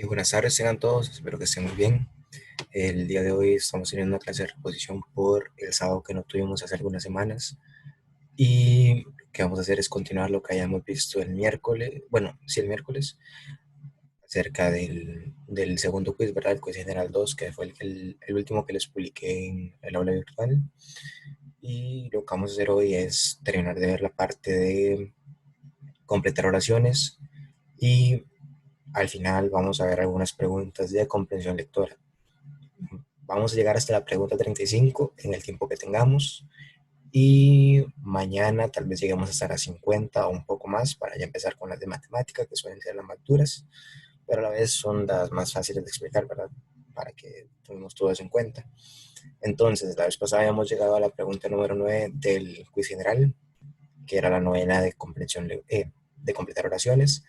Buenas tardes, tengan todos, espero que estén muy bien. El día de hoy estamos teniendo una clase de reposición por el sábado que no tuvimos hace algunas semanas y lo que vamos a hacer es continuar lo que hayamos visto el miércoles, bueno, sí el miércoles, acerca del segundo quiz, ¿verdad? El quiz general 2 que fue el último que les publiqué en el aula virtual. Y lo que vamos a hacer hoy es terminar de ver la parte de completar oraciones y al final vamos a ver algunas preguntas de comprensión lectora. Vamos a llegar hasta la pregunta 35 en el tiempo que tengamos y mañana tal vez lleguemos a estar a 50 o un poco más para ya empezar con las de matemática, que suelen ser las más duras, pero a la vez son las más fáciles de explicar, ¿verdad? Para que tengamos todo eso en cuenta. Entonces, la vez pasada habíamos llegado a la pregunta número 9 del quiz general, que era la novena de comprensión de completar oraciones,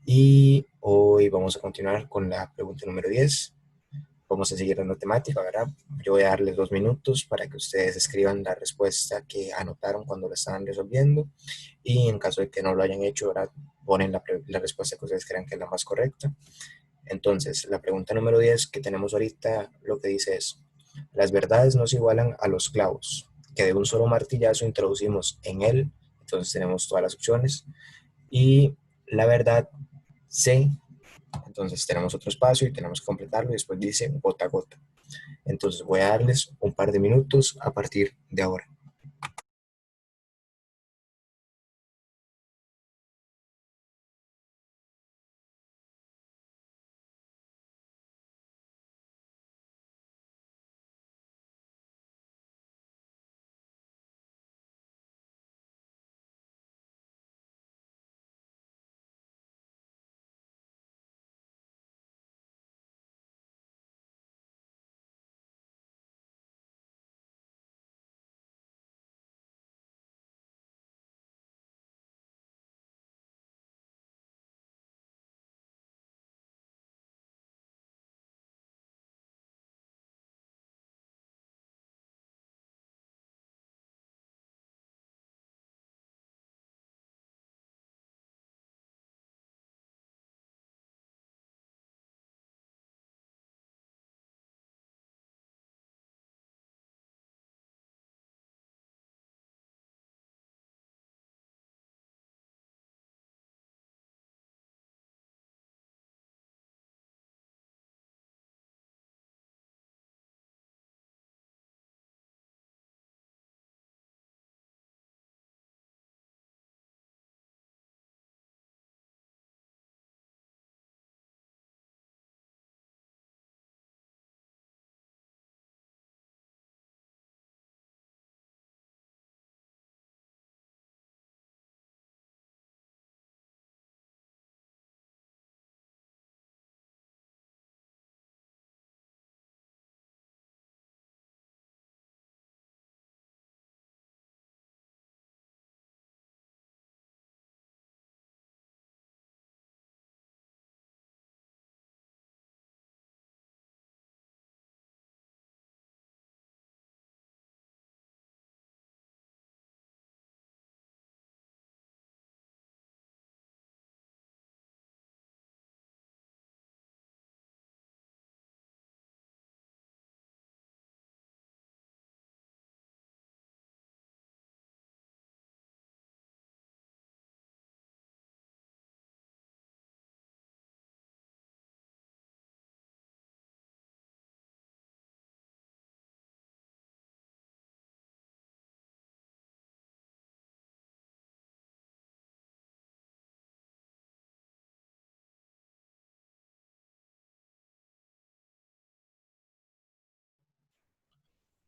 y hoy vamos a continuar con la pregunta número 10. Vamos a seguir dando temática, ¿verdad? Yo voy a darles 2 minutos para que ustedes escriban la respuesta que anotaron cuando lo estaban resolviendo y en caso de que no lo hayan hecho, ¿verdad? Ponen la respuesta que ustedes crean que es la más correcta. Entonces, la pregunta número 10 que tenemos ahorita lo que dice es, las verdades no se igualan a los clavos, que de un solo martillazo introducimos en él, entonces tenemos todas las opciones, y la verdad se, entonces tenemos otro espacio y tenemos que completarlo y después dice gota a gota. Entonces voy a darles un par de minutos a partir de ahora.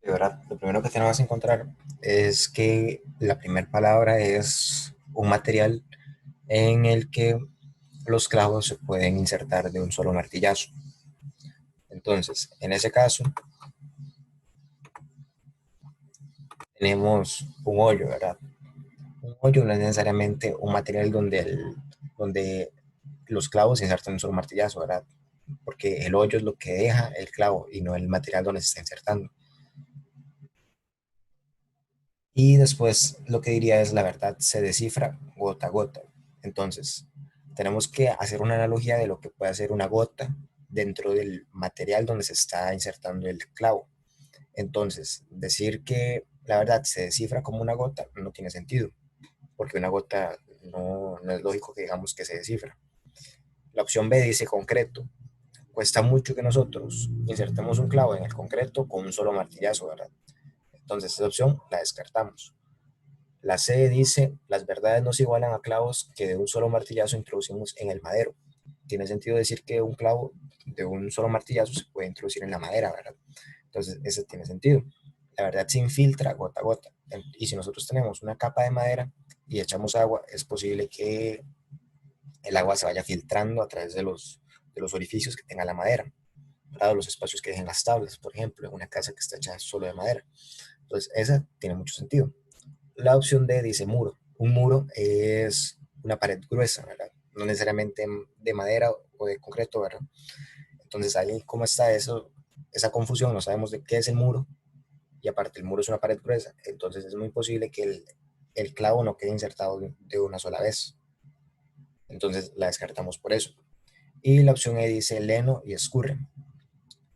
De verdad, lo primero que tenemos que encontrar es que la primera palabra es un material en el que los clavos se pueden insertar de un solo martillazo. Entonces, en ese caso, tenemos un hoyo, ¿verdad? Un hoyo no es necesariamente un material donde los clavos se insertan en un solo martillazo, ¿verdad? Porque el hoyo es lo que deja el clavo y no el material donde se está insertando. Y después lo que diría es la verdad se descifra gota a gota. Entonces, tenemos que hacer una analogía de lo que puede hacer una gota dentro del material donde se está insertando el clavo. Entonces, decir que la verdad se descifra como una gota no tiene sentido, porque una gota no es lógico que digamos que se descifra. La opción B dice concreto. Cuesta mucho que nosotros insertemos un clavo en el concreto con un solo martillazo, ¿verdad? Entonces esa opción la descartamos. La C dice, las verdades no se igualan a clavos que de un solo martillazo introducimos en el madero. Tiene sentido decir que un clavo de un solo martillazo se puede introducir en la madera, ¿verdad? Entonces, eso tiene sentido. La verdad se infiltra gota a gota. Y si nosotros tenemos una capa de madera y echamos agua, es posible que el agua se vaya filtrando a través de los orificios que tenga la madera, ¿verdad? Los espacios que dejen las tablas, por ejemplo, en una casa que está hecha solo de madera. Entonces, esa tiene mucho sentido. La opción D dice muro. Un muro es una pared gruesa, ¿verdad? No necesariamente de madera o de concreto, ¿verdad? Entonces ahí, ¿cómo está eso? Esa confusión, no sabemos de qué es el muro y aparte el muro es una pared gruesa, entonces es muy posible que el clavo no quede insertado de una sola vez. Entonces la descartamos por eso. Y la opción E dice leno y escurre.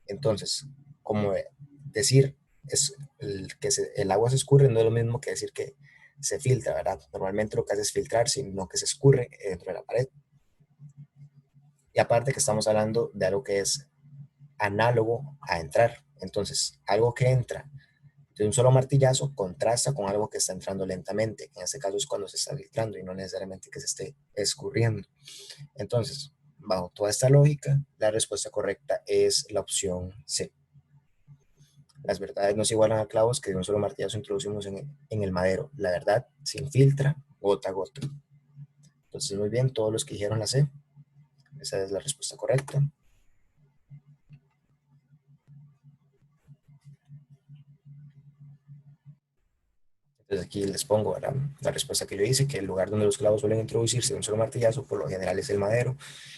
Entonces, como decir que el agua se escurre no es lo mismo que decir que se filtra, ¿verdad? Normalmente lo que hace es filtrar, sino que se escurre dentro de la pared. Y aparte que estamos hablando de algo que es análogo a entrar. Entonces, algo que entra de un solo martillazo contrasta con algo que está entrando lentamente. En este caso es cuando se está filtrando y no necesariamente que se esté escurriendo. Entonces, bajo toda esta lógica, la respuesta correcta es la opción C. Las verdades no se igualan a clavos que de un solo martillazo introducimos en el madero. La verdad se infiltra gota a gota. Entonces, muy bien, todos los que dijeron la C, esa es la respuesta correcta. Entonces aquí les pongo la respuesta que yo hice, que el lugar donde los clavos suelen introducirse de un solo martillazo, por lo general es el madero.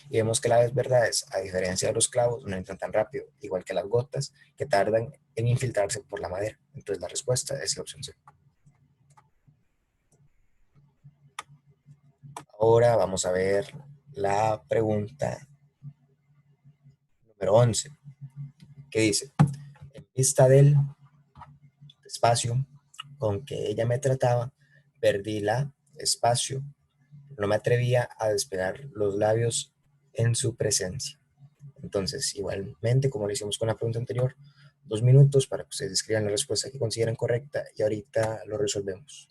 Y vemos que las verdades, a diferencia de los clavos, no entran tan rápido, igual que las gotas, que tardan en infiltrarse por la madera. Entonces la respuesta es la opción C. Ahora vamos a ver la pregunta número 11, que dice, en vista del espacio con que ella me trataba, perdí la espacio. No me atrevía a despegar los labios en su presencia. Entonces, igualmente, como lo hicimos con la pregunta anterior, 2 minutos para que ustedes escriban la respuesta que consideren correcta y ahorita lo resolvemos.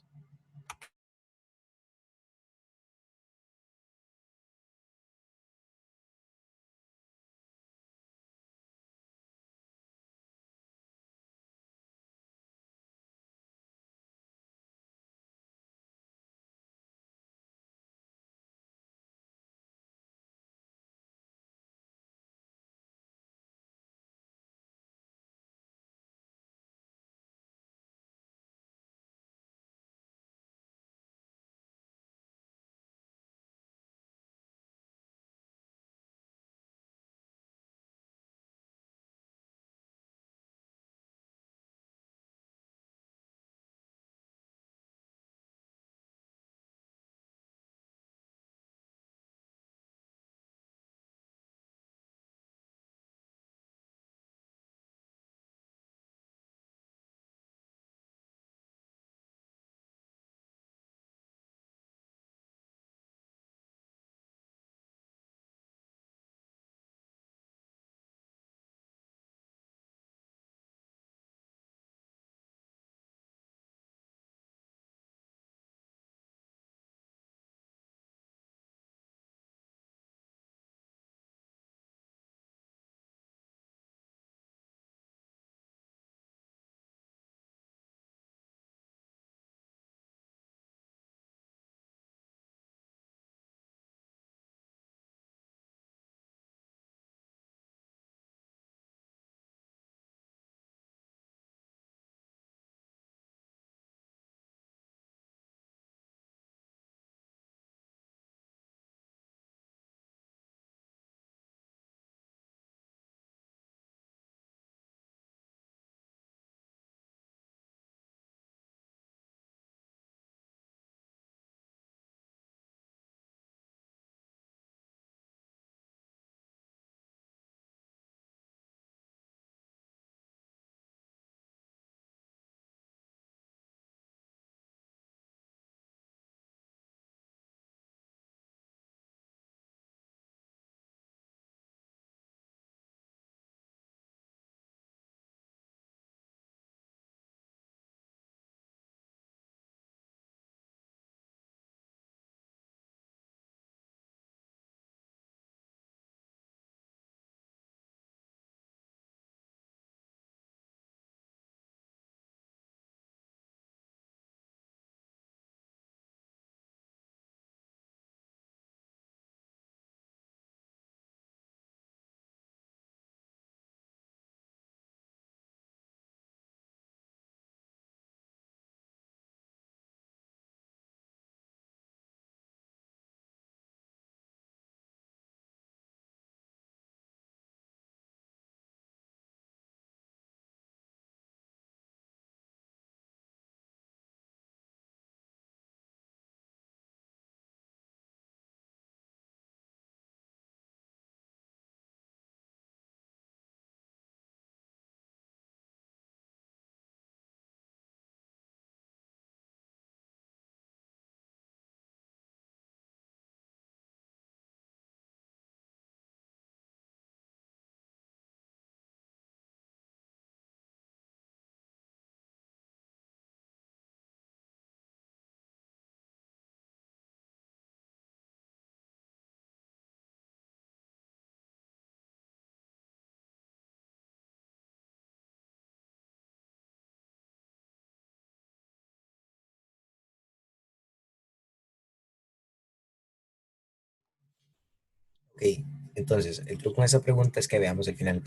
Ok, entonces el truco en esa pregunta es que veamos el final.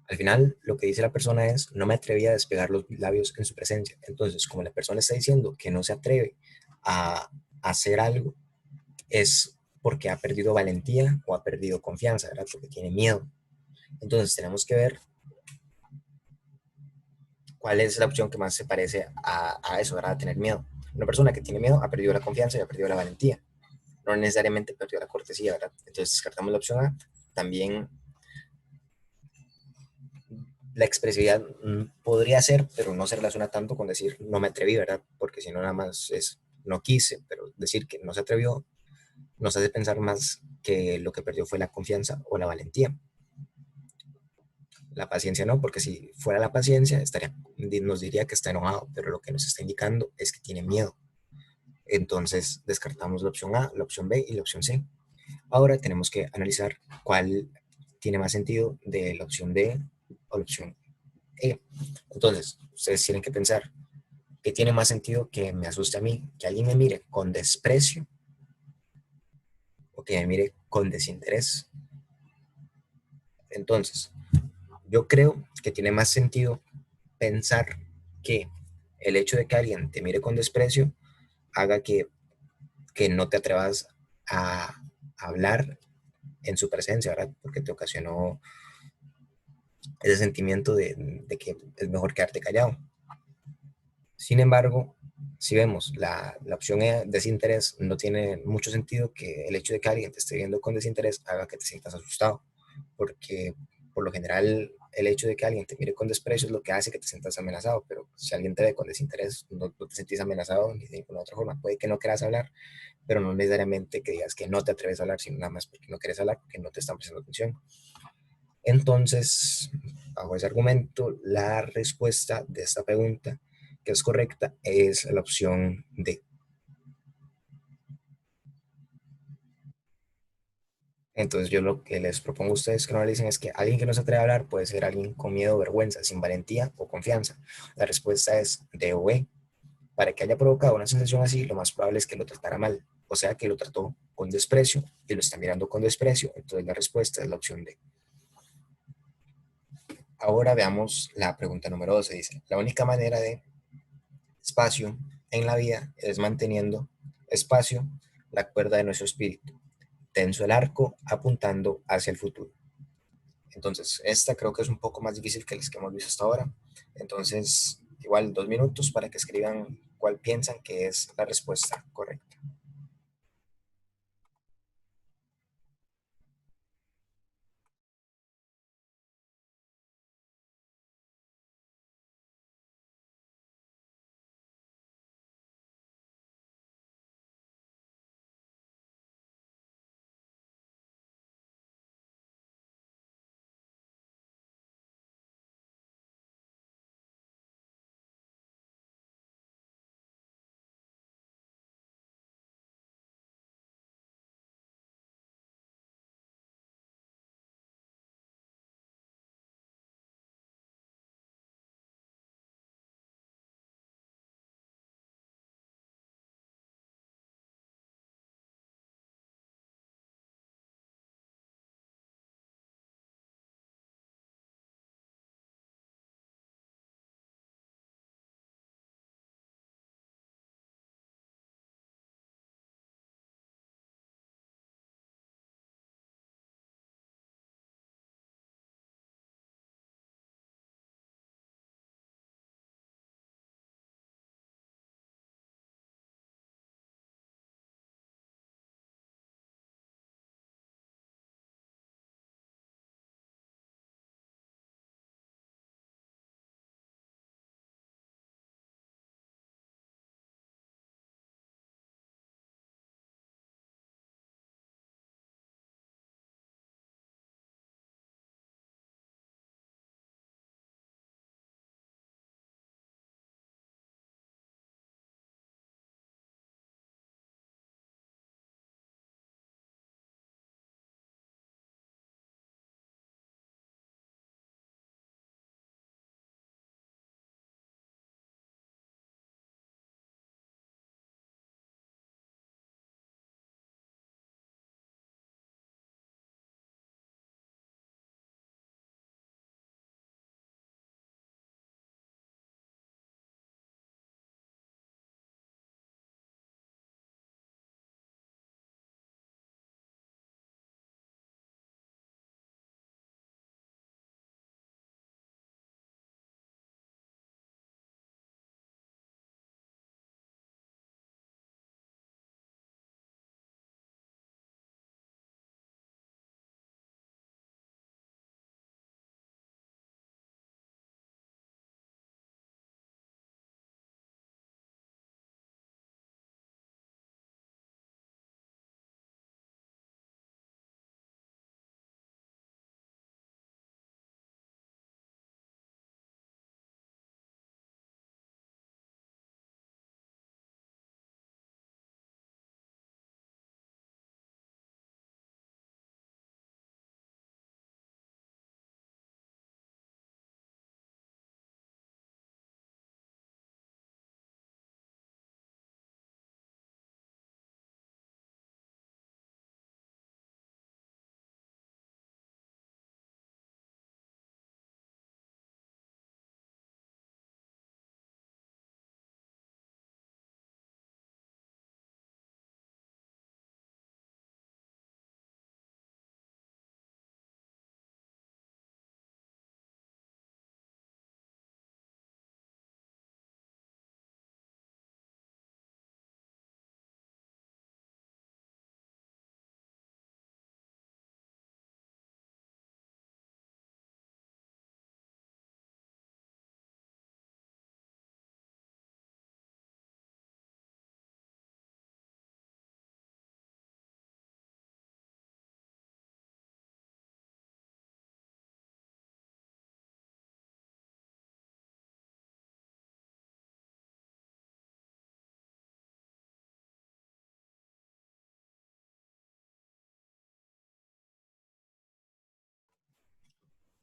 Al final, lo que dice la persona es, no me atreví a despegar los labios en su presencia. Entonces, como la persona está diciendo que no se atreve a hacer algo, es porque ha perdido valentía o ha perdido confianza, ¿verdad? Porque tiene miedo. Entonces, tenemos que ver cuál es la opción que más se parece a eso, ¿verdad? A tener miedo. Una persona que tiene miedo ha perdido la confianza y ha perdido la valentía. No necesariamente perdió la cortesía, ¿verdad? Entonces, descartamos la opción A. También la expresividad podría ser, pero no se relaciona tanto con decir no me atreví, ¿verdad? Porque si no, nada más es no quise, pero decir que no se atrevió nos hace pensar más que lo que perdió fue la confianza o la valentía. La paciencia no, porque si fuera la paciencia, nos diría que está enojado, pero lo que nos está indicando es que tiene miedo. Entonces descartamos la opción A, la opción B y la opción C. Ahora tenemos que analizar cuál tiene más sentido de la opción D o la opción E. Entonces, ustedes tienen que pensar que tiene más sentido que me asuste a mí, que alguien me mire con desprecio o que me mire con desinterés. Entonces, yo creo que tiene más sentido pensar que el hecho de que alguien te mire con desprecio haga que no te atrevas a hablar en su presencia, ¿verdad? Porque te ocasionó ese sentimiento de que es mejor quedarte callado. Sin embargo, si vemos la opción E, desinterés, no tiene mucho sentido que el hecho de que alguien te esté viendo con desinterés haga que te sientas asustado, porque por lo general el hecho de que alguien te mire con desprecio es lo que hace que te sientas amenazado, pero si alguien te ve con desinterés, no te sentís amenazado ni de ninguna otra forma. Puede que no quieras hablar, pero no necesariamente que digas que no te atreves a hablar, sino nada más porque no quieres hablar, porque no te están prestando atención. Entonces, bajo ese argumento, la respuesta de esta pregunta, que es correcta, es la opción D. Entonces, yo lo que les propongo a ustedes que no analicen es que alguien que no se atreve a hablar puede ser alguien con miedo, vergüenza, sin valentía o confianza. La respuesta es D o E. Para que haya provocado una sensación así, lo más probable es que lo tratara mal, o sea, que lo trató con desprecio y lo está mirando con desprecio. Entonces, la respuesta es la opción D. Ahora veamos la pregunta número 12. Dice, la única manera de espacio en la vida es manteniendo espacio la cuerda de nuestro espíritu, tenso el arco apuntando hacia el futuro. Entonces, esta creo que es un poco más difícil que las que hemos visto hasta ahora. Entonces, igual 2 minutos para que escriban cuál piensan que es la respuesta correcta.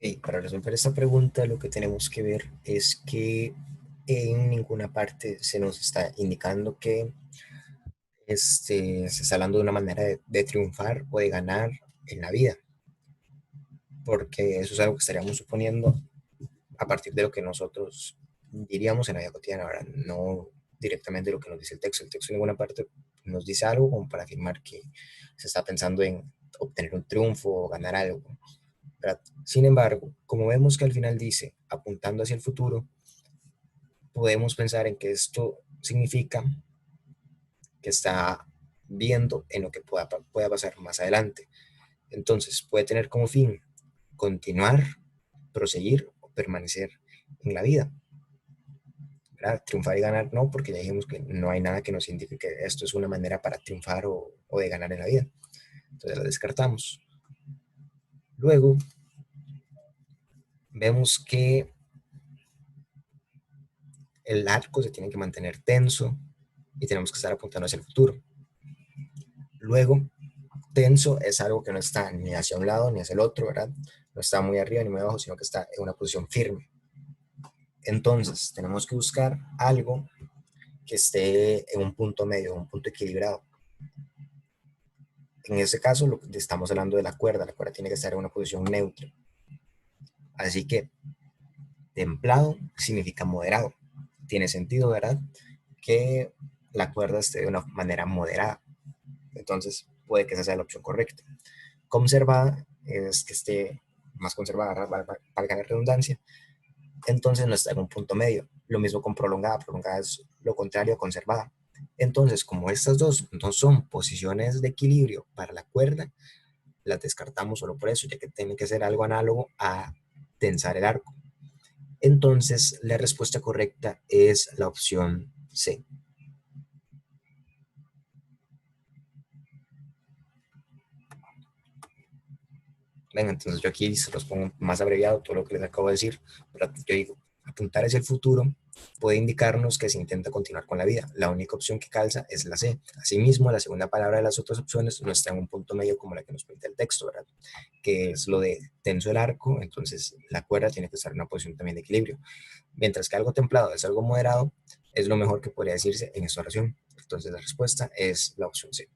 Y para resolver esta pregunta, lo que tenemos que ver es que en ninguna parte se nos está indicando que se está hablando de una manera de triunfar o de ganar en la vida, porque eso es algo que estaríamos suponiendo a partir de lo que nosotros diríamos en la vida cotidiana, ¿verdad? No directamente lo que nos dice el texto. El texto en ninguna parte nos dice algo como para afirmar que se está pensando en obtener un triunfo o ganar algo, ¿verdad? Sin embargo, como vemos que al final dice apuntando hacia el futuro, podemos pensar en que esto significa que está viendo en lo que pueda pasar más adelante. Entonces, puede tener como fin continuar, proseguir o permanecer en la vida. ¿Verdad? Triunfar y ganar no, porque ya dijimos que no hay nada que nos indique que esto es una manera para triunfar o de ganar en la vida. Entonces la descartamos. Luego, vemos que el arco se tiene que mantener tenso y tenemos que estar apuntando hacia el futuro. Luego, tenso es algo que no está ni hacia un lado ni hacia el otro, ¿verdad? No está muy arriba ni muy abajo, sino que está en una posición firme. Entonces, tenemos que buscar algo que esté en un punto medio, un punto equilibrado. En este caso, estamos hablando de la cuerda tiene que estar en una posición neutra. Así que templado significa moderado. Tiene sentido, ¿verdad? Que la cuerda esté de una manera moderada. Entonces, puede que esa sea la opción correcta. Conservada es que esté más conservada, valga la redundancia. Entonces, no está en un punto medio. Lo mismo con prolongada. Prolongada es lo contrario a conservada. Entonces, como estas dos no son posiciones de equilibrio para la cuerda, las descartamos solo por eso, ya que tiene que ser algo análogo a tensar el arco. Entonces, la respuesta correcta es la opción C. Venga, entonces yo aquí se los pongo más abreviado todo lo que les acabo de decir, pero yo digo, apuntar hacia el futuro puede indicarnos que se intenta continuar con la vida. La única opción que calza es la C. Asimismo, la segunda palabra de las otras opciones no está en un punto medio como la que nos pinta el texto, ¿verdad? Que es lo de tenso el arco, entonces la cuerda tiene que estar en una posición también de equilibrio. Mientras que algo templado es algo moderado, es lo mejor que podría decirse en esta oración. Entonces la respuesta es la opción C.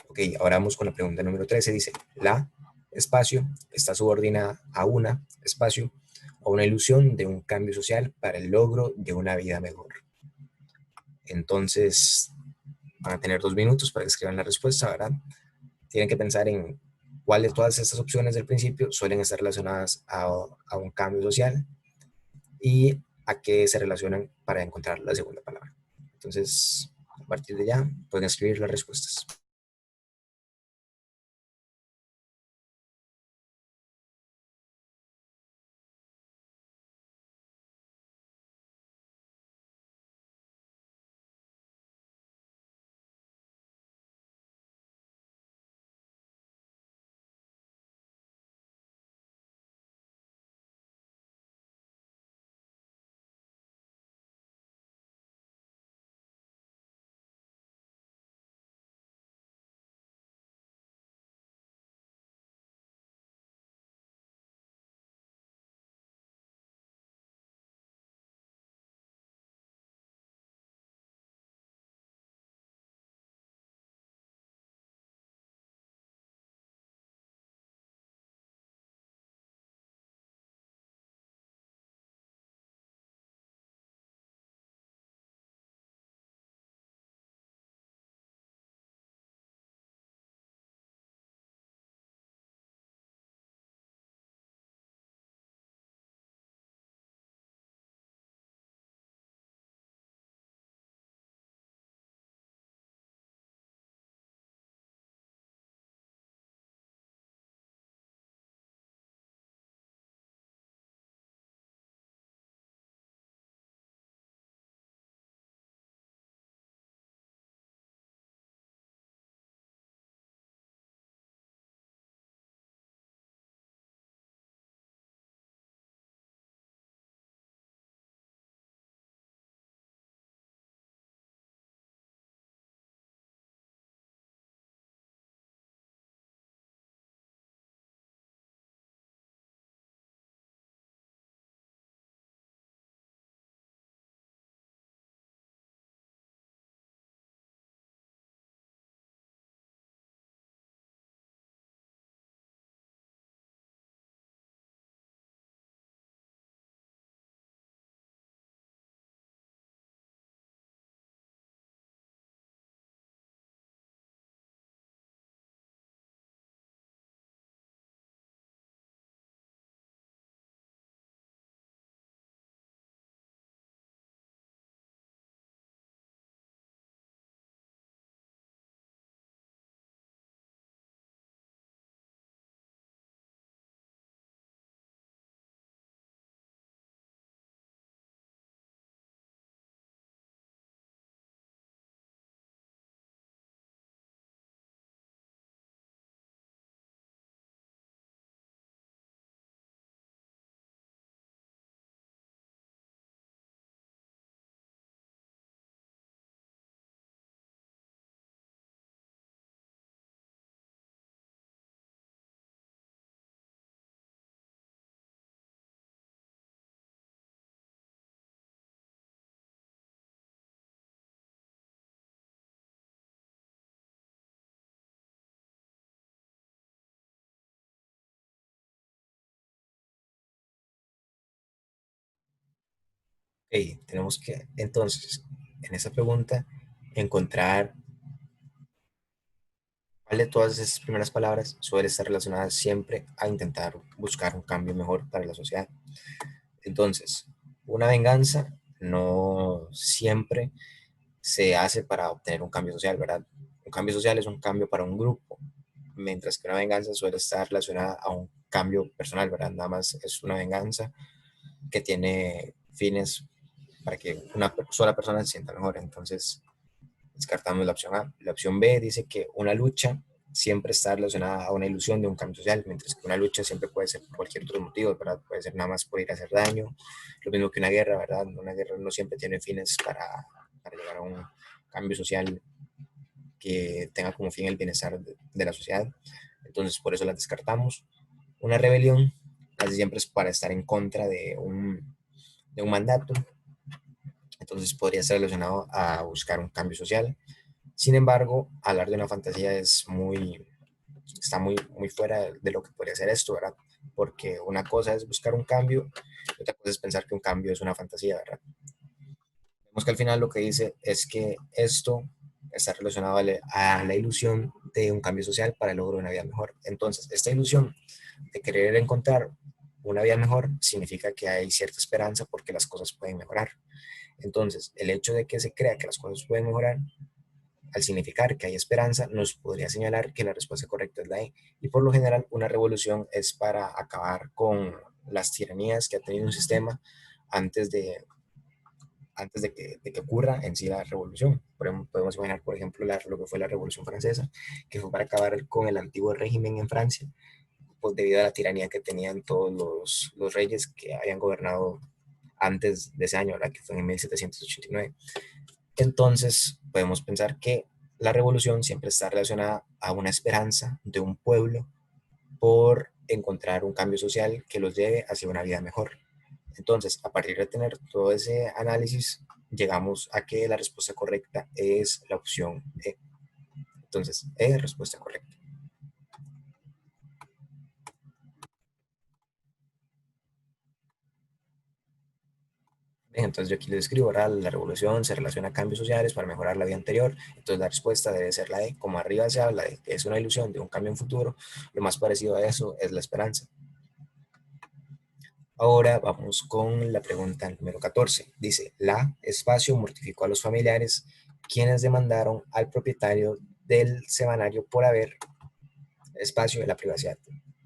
Ok, ahora vamos con la pregunta número 13. Dice, la espacio está subordinada a una espacio o una ilusión de un cambio social para el logro de una vida mejor. Entonces, van a tener 2 minutos para que escriban la respuesta, ¿verdad? Tienen que pensar en cuál de todas estas opciones del principio suelen estar relacionadas a un cambio social y a qué se relacionan para encontrar la segunda palabra. Entonces, a partir de ya, pueden escribir las respuestas. Tenemos que entonces, en esta pregunta, encontrar cuál de todas esas primeras palabras suele estar relacionada siempre a intentar buscar un cambio mejor para la sociedad. Entonces, una venganza no siempre se hace para obtener un cambio social, ¿verdad? Un cambio social es un cambio para un grupo, mientras que una venganza suele estar relacionada a un cambio personal, ¿verdad? Nada más es una venganza que tiene fines para que una sola persona se sienta mejor. Entonces, descartamos la opción A. La opción B dice que una lucha siempre está relacionada a una ilusión de un cambio social, mientras que una lucha siempre puede ser por cualquier otro motivo, ¿verdad? Puede ser nada más por ir a hacer daño, lo mismo que una guerra, ¿verdad? Una guerra no siempre tiene fines para llegar a un cambio social que tenga como fin el bienestar de la sociedad. Entonces, por eso las descartamos. Una rebelión casi siempre es para estar en contra de un mandato, entonces podría ser relacionado a buscar un cambio social. Sin embargo, hablar de una fantasía está muy fuera de lo que podría ser esto, ¿verdad? Porque una cosa es buscar un cambio y otra cosa es pensar que un cambio es una fantasía, ¿verdad? Vemos que al final lo que dice es que esto está relacionado a la ilusión de un cambio social para el logro de una vida mejor. Entonces, esta ilusión de querer encontrar una vida mejor significa que hay cierta esperanza porque las cosas pueden mejorar. Entonces, el hecho de que se crea que las cosas pueden mejorar, al significar que hay esperanza, nos podría señalar que la respuesta correcta es la E. Y por lo general, una revolución es para acabar con las tiranías que ha tenido un sistema antes de que ocurra en sí la revolución. Podemos imaginar, por ejemplo, lo que fue la Revolución Francesa, que fue para acabar con el antiguo régimen en Francia, pues debido a la tiranía que tenían todos los reyes que habían gobernado antes de ese año, ¿verdad? Que fue en 1789. Entonces, podemos pensar que la revolución siempre está relacionada a una esperanza de un pueblo por encontrar un cambio social que los lleve hacia una vida mejor. Entonces, a partir de tener todo ese análisis, llegamos a que la respuesta correcta es la opción E. Entonces, E, respuesta correcta. Bien, entonces yo aquí les escribo, ¿verdad? La revolución se relaciona a cambios sociales para mejorar la vida anterior. Entonces la respuesta debe ser la E. Como arriba se habla de que es una ilusión de un cambio en futuro, lo más parecido a eso es la esperanza. Ahora vamos con la pregunta número 14. Dice, la espacio mortificó a los familiares quienes demandaron al propietario del semanario por haber espacio de la privacidad.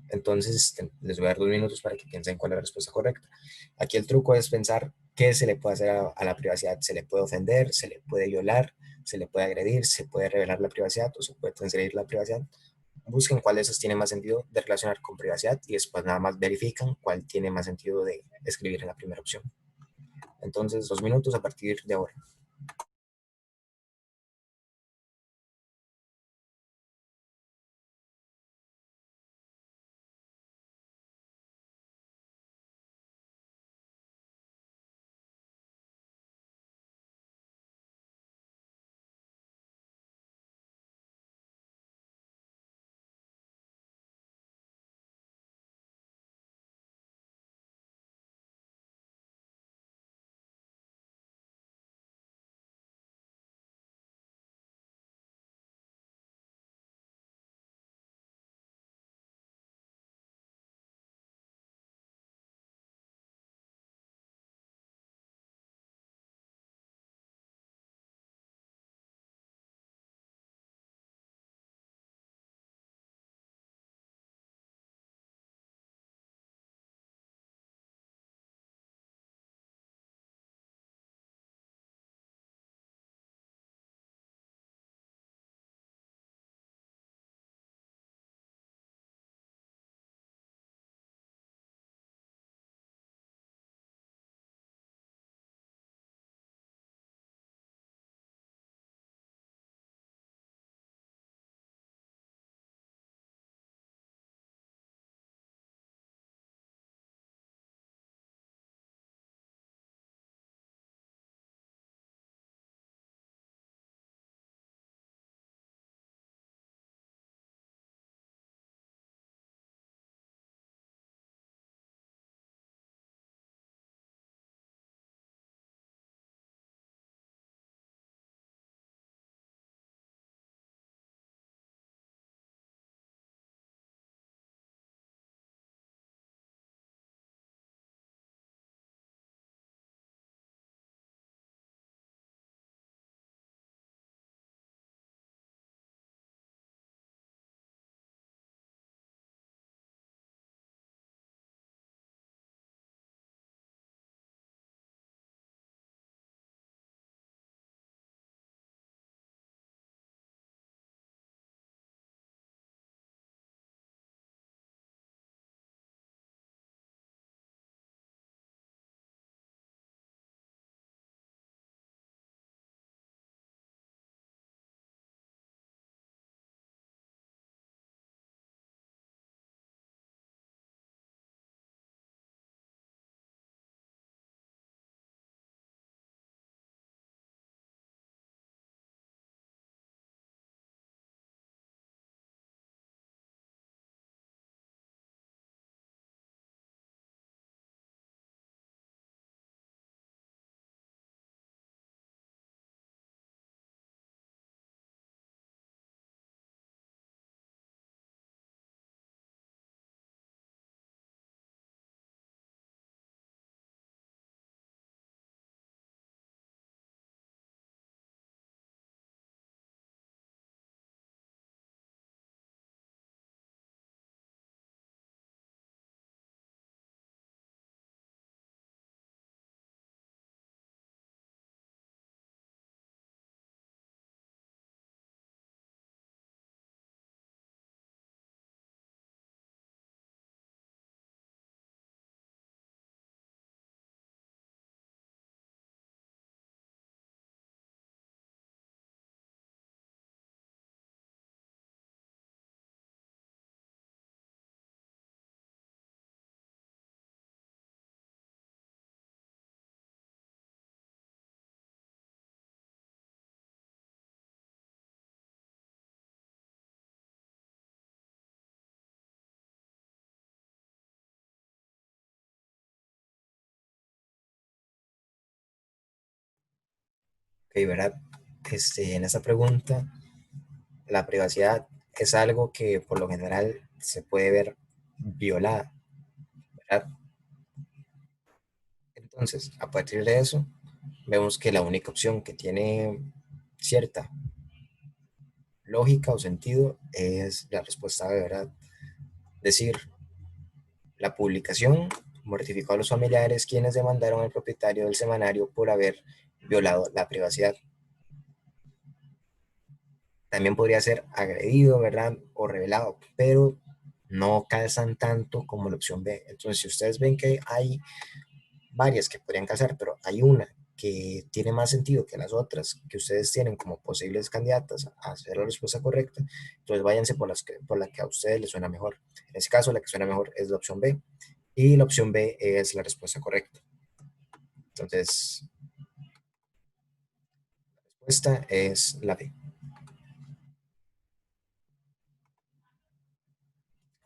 Entonces, les voy a dar 2 minutos para que piensen cuál es la respuesta correcta. Aquí el truco es pensar qué se le puede hacer a la privacidad. Se le puede ofender, se le puede violar, se le puede agredir, se puede revelar la privacidad o se puede transgredir la privacidad. Busquen cuál de esos tiene más sentido de relacionar con privacidad y después nada más verifican cuál tiene más sentido de escribir en la primera opción. Entonces, 2 minutos a partir de ahora. Ok, ¿verdad? En esta pregunta, la privacidad es algo que por lo general se puede ver violada, ¿verdad? Entonces, a partir de eso, vemos que la única opción que tiene cierta lógica o sentido es la respuesta de verdad. Decir, la publicación mortificó a los familiares quienes demandaron al propietario del semanario por haber violado la privacidad. También podría ser agredido, ¿verdad? O revelado, pero no calzan tanto como la opción B. Entonces, si ustedes ven que hay varias que podrían calzar, pero hay una que tiene más sentido que las otras que ustedes tienen como posibles candidatas a hacer la respuesta correcta, entonces váyanse por la que a ustedes les suena mejor. En ese caso, la que suena mejor es la opción B y la opción B es la respuesta correcta. Entonces, la respuesta es la B.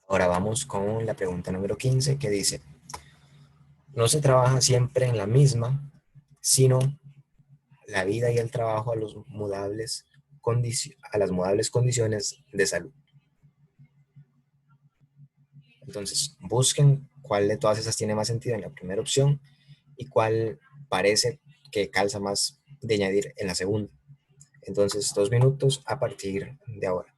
Ahora vamos con la pregunta número 15 que dice, no se trabaja siempre en la misma, sino la vida y el trabajo a, a las mudables condiciones de salud. Entonces, busquen cuál de todas esas tiene más sentido en la primera opción y cuál parece que calza más de añadir en la segunda. Entonces, 2 minutos a partir de ahora.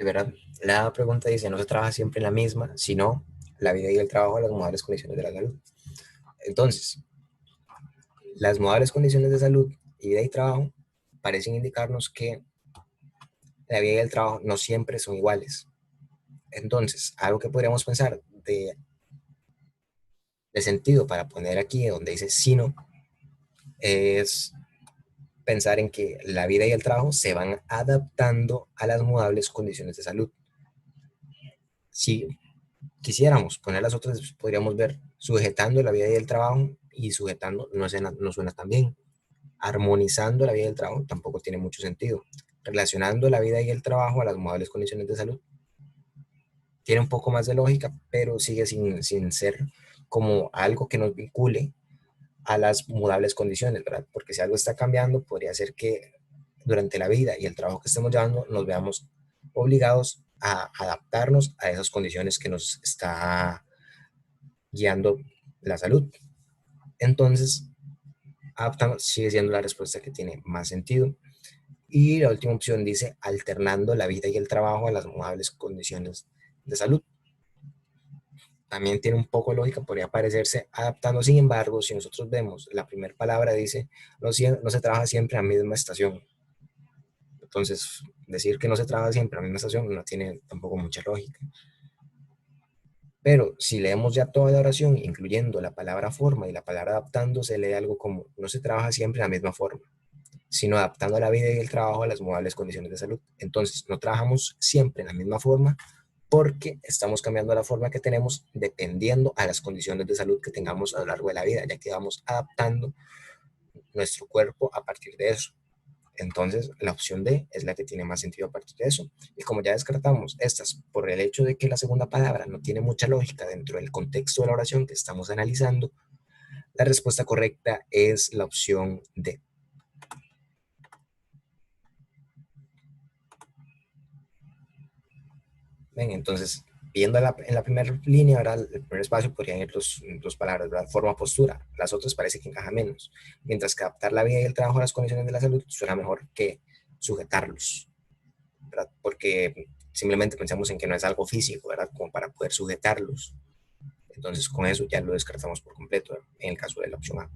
Es verdad, la pregunta dice, no se trabaja siempre en la misma, sino la vida y el trabajo a las modales condiciones de la salud. Entonces, las modales condiciones de salud y vida y trabajo parecen indicarnos que la vida y el trabajo no siempre son iguales. Entonces, algo que podríamos pensar de sentido para poner aquí donde dice sino es pensar en que la vida y el trabajo se van adaptando a las mudables condiciones de salud. Si quisiéramos poner las otras, podríamos ver sujetando la vida y el trabajo, y sujetando no suena tan bien. Armonizando la vida y el trabajo tampoco tiene mucho sentido. Relacionando la vida y el trabajo a las mudables condiciones de salud tiene un poco más de lógica, pero sigue sin ser como algo que nos vincule a las mudables condiciones, ¿verdad? Porque si algo está cambiando, podría ser que durante la vida y el trabajo que estemos llevando nos veamos obligados a adaptarnos a esas condiciones que nos está guiando la salud. Entonces, adaptamos sigue siendo la respuesta que tiene más sentido. Y la última opción dice alternando la vida y el trabajo a las mudables condiciones de salud. También tiene un poco de lógica, podría parecerse adaptando. Sin embargo, si nosotros vemos la primera palabra dice no se trabaja siempre en la misma estación. Entonces, decir que no se trabaja siempre en la misma estación no tiene tampoco mucha lógica. Pero si leemos ya toda la oración, incluyendo la palabra forma y la palabra adaptando, se lee algo como no se trabaja siempre en la misma forma, sino adaptando la vida y el trabajo a las mudables condiciones de salud. Entonces, no trabajamos siempre en la misma forma porque estamos cambiando la forma que tenemos dependiendo a las condiciones de salud que tengamos a lo largo de la vida, ya que vamos adaptando nuestro cuerpo a partir de eso. Entonces, la opción D es la que tiene más sentido a partir de eso. Y como ya descartamos estas por el hecho de que la segunda palabra no tiene mucha lógica dentro del contexto de la oración que estamos analizando, la respuesta correcta es la opción D. Bien, entonces, viendo en la primera línea, ¿verdad? El primer espacio podrían ir dos palabras, ¿verdad? Forma, postura. Las otras parece que encaja menos. Mientras que adaptar la vida y el trabajo a las condiciones de la salud suena mejor que sujetarlos, ¿verdad? Porque simplemente pensamos en que no es algo físico, ¿verdad? Como para poder sujetarlos. Entonces, con eso ya lo descartamos por completo, ¿verdad? En el caso de la opción A.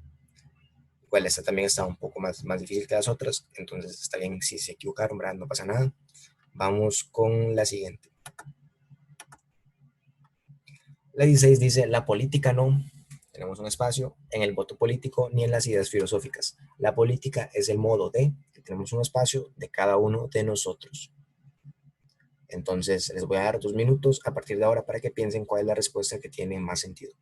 Igual, esta también está un poco más difícil que las otras, entonces está bien si se equivocaron, ¿verdad? No pasa nada. Vamos con la siguiente. La 16 dice, la política no, tenemos un espacio, en el voto político ni en las ideas filosóficas. La política es el modo de, que tenemos un espacio de cada uno de nosotros. Entonces, les voy a dar 2 minutos a partir de ahora para que piensen cuál es la respuesta que tiene más sentido.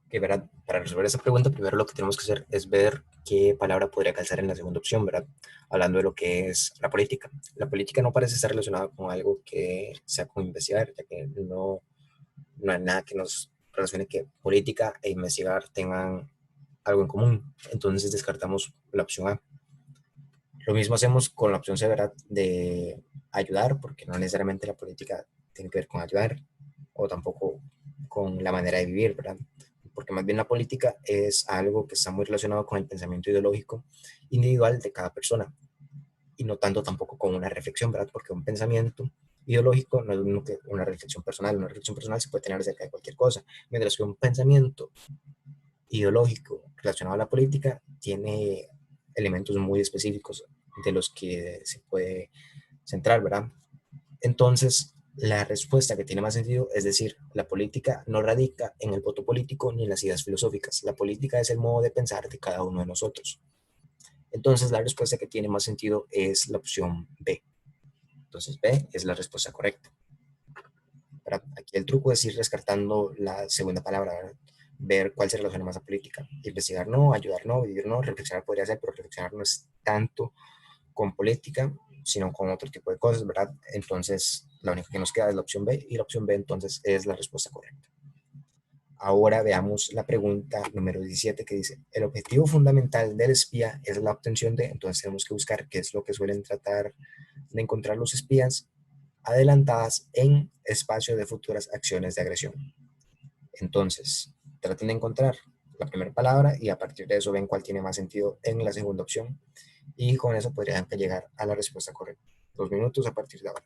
Que, ¿verdad? Para resolver esa pregunta, primero lo que tenemos que hacer es ver qué palabra podría calzar en la segunda opción, ¿verdad? Hablando de lo que es la política. La política no parece estar relacionada con algo que sea como investigar, ya que no hay nada que nos relacione que política e investigar tengan algo en común. Entonces descartamos la opción A. Lo mismo hacemos con la opción C, ¿verdad? De ayudar, porque no necesariamente la política tiene que ver con ayudar, o tampoco con la manera de vivir, ¿verdad? Porque más bien la política es algo que está muy relacionado con el pensamiento ideológico individual de cada persona, y no tanto tampoco con una reflexión, ¿verdad? Porque un pensamiento ideológico no es lo mismo que una reflexión personal. Una reflexión personal se puede tener acerca de cualquier cosa, mientras que un pensamiento ideológico relacionado a la política tiene elementos muy específicos de los que se puede centrar, ¿verdad? Entonces, la respuesta que tiene más sentido es decir, la política no radica en el voto político ni en las ideas filosóficas. La política es el modo de pensar de cada uno de nosotros. Entonces, la respuesta que tiene más sentido es la opción B. Entonces, B es la respuesta correcta. ¿Verdad? Aquí el truco es ir descartando la segunda palabra, ¿verdad? Ver cuál se relaciona más a política. Investigar no, ayudar no, vivir no, reflexionar podría ser, pero reflexionar no es tanto con política, sino con otro tipo de cosas, ¿verdad? Entonces, la única que nos queda es la opción B, y la opción B entonces es la respuesta correcta. Ahora veamos la pregunta número 17 que dice, el objetivo fundamental del espía es la obtención de, entonces tenemos que buscar qué es lo que suelen tratar de encontrar los espías, adelantadas en espacio de futuras acciones de agresión. Entonces, traten de encontrar la primera palabra y a partir de eso ven cuál tiene más sentido en la segunda opción, y con eso podrían llegar a la respuesta correcta. 2 minutos a partir de ahora.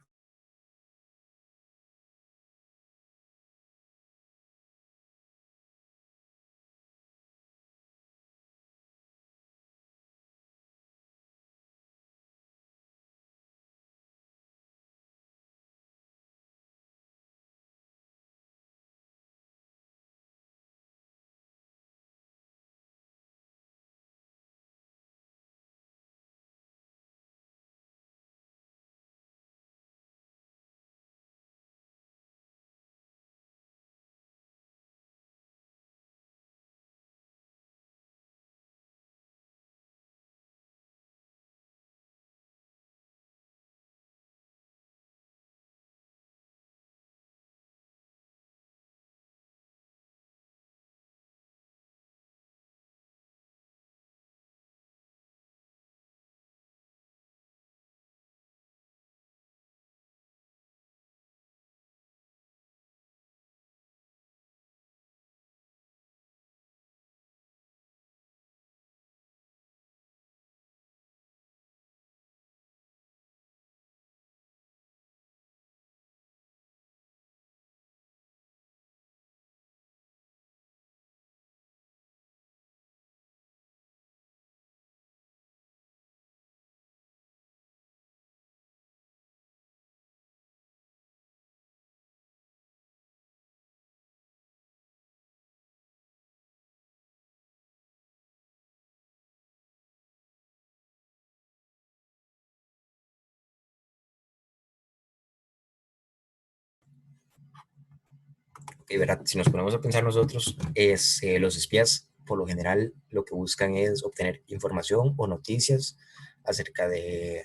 Okay, ¿verdad? Si nos ponemos a pensar nosotros, los espías por lo general lo que buscan es obtener información o noticias acerca de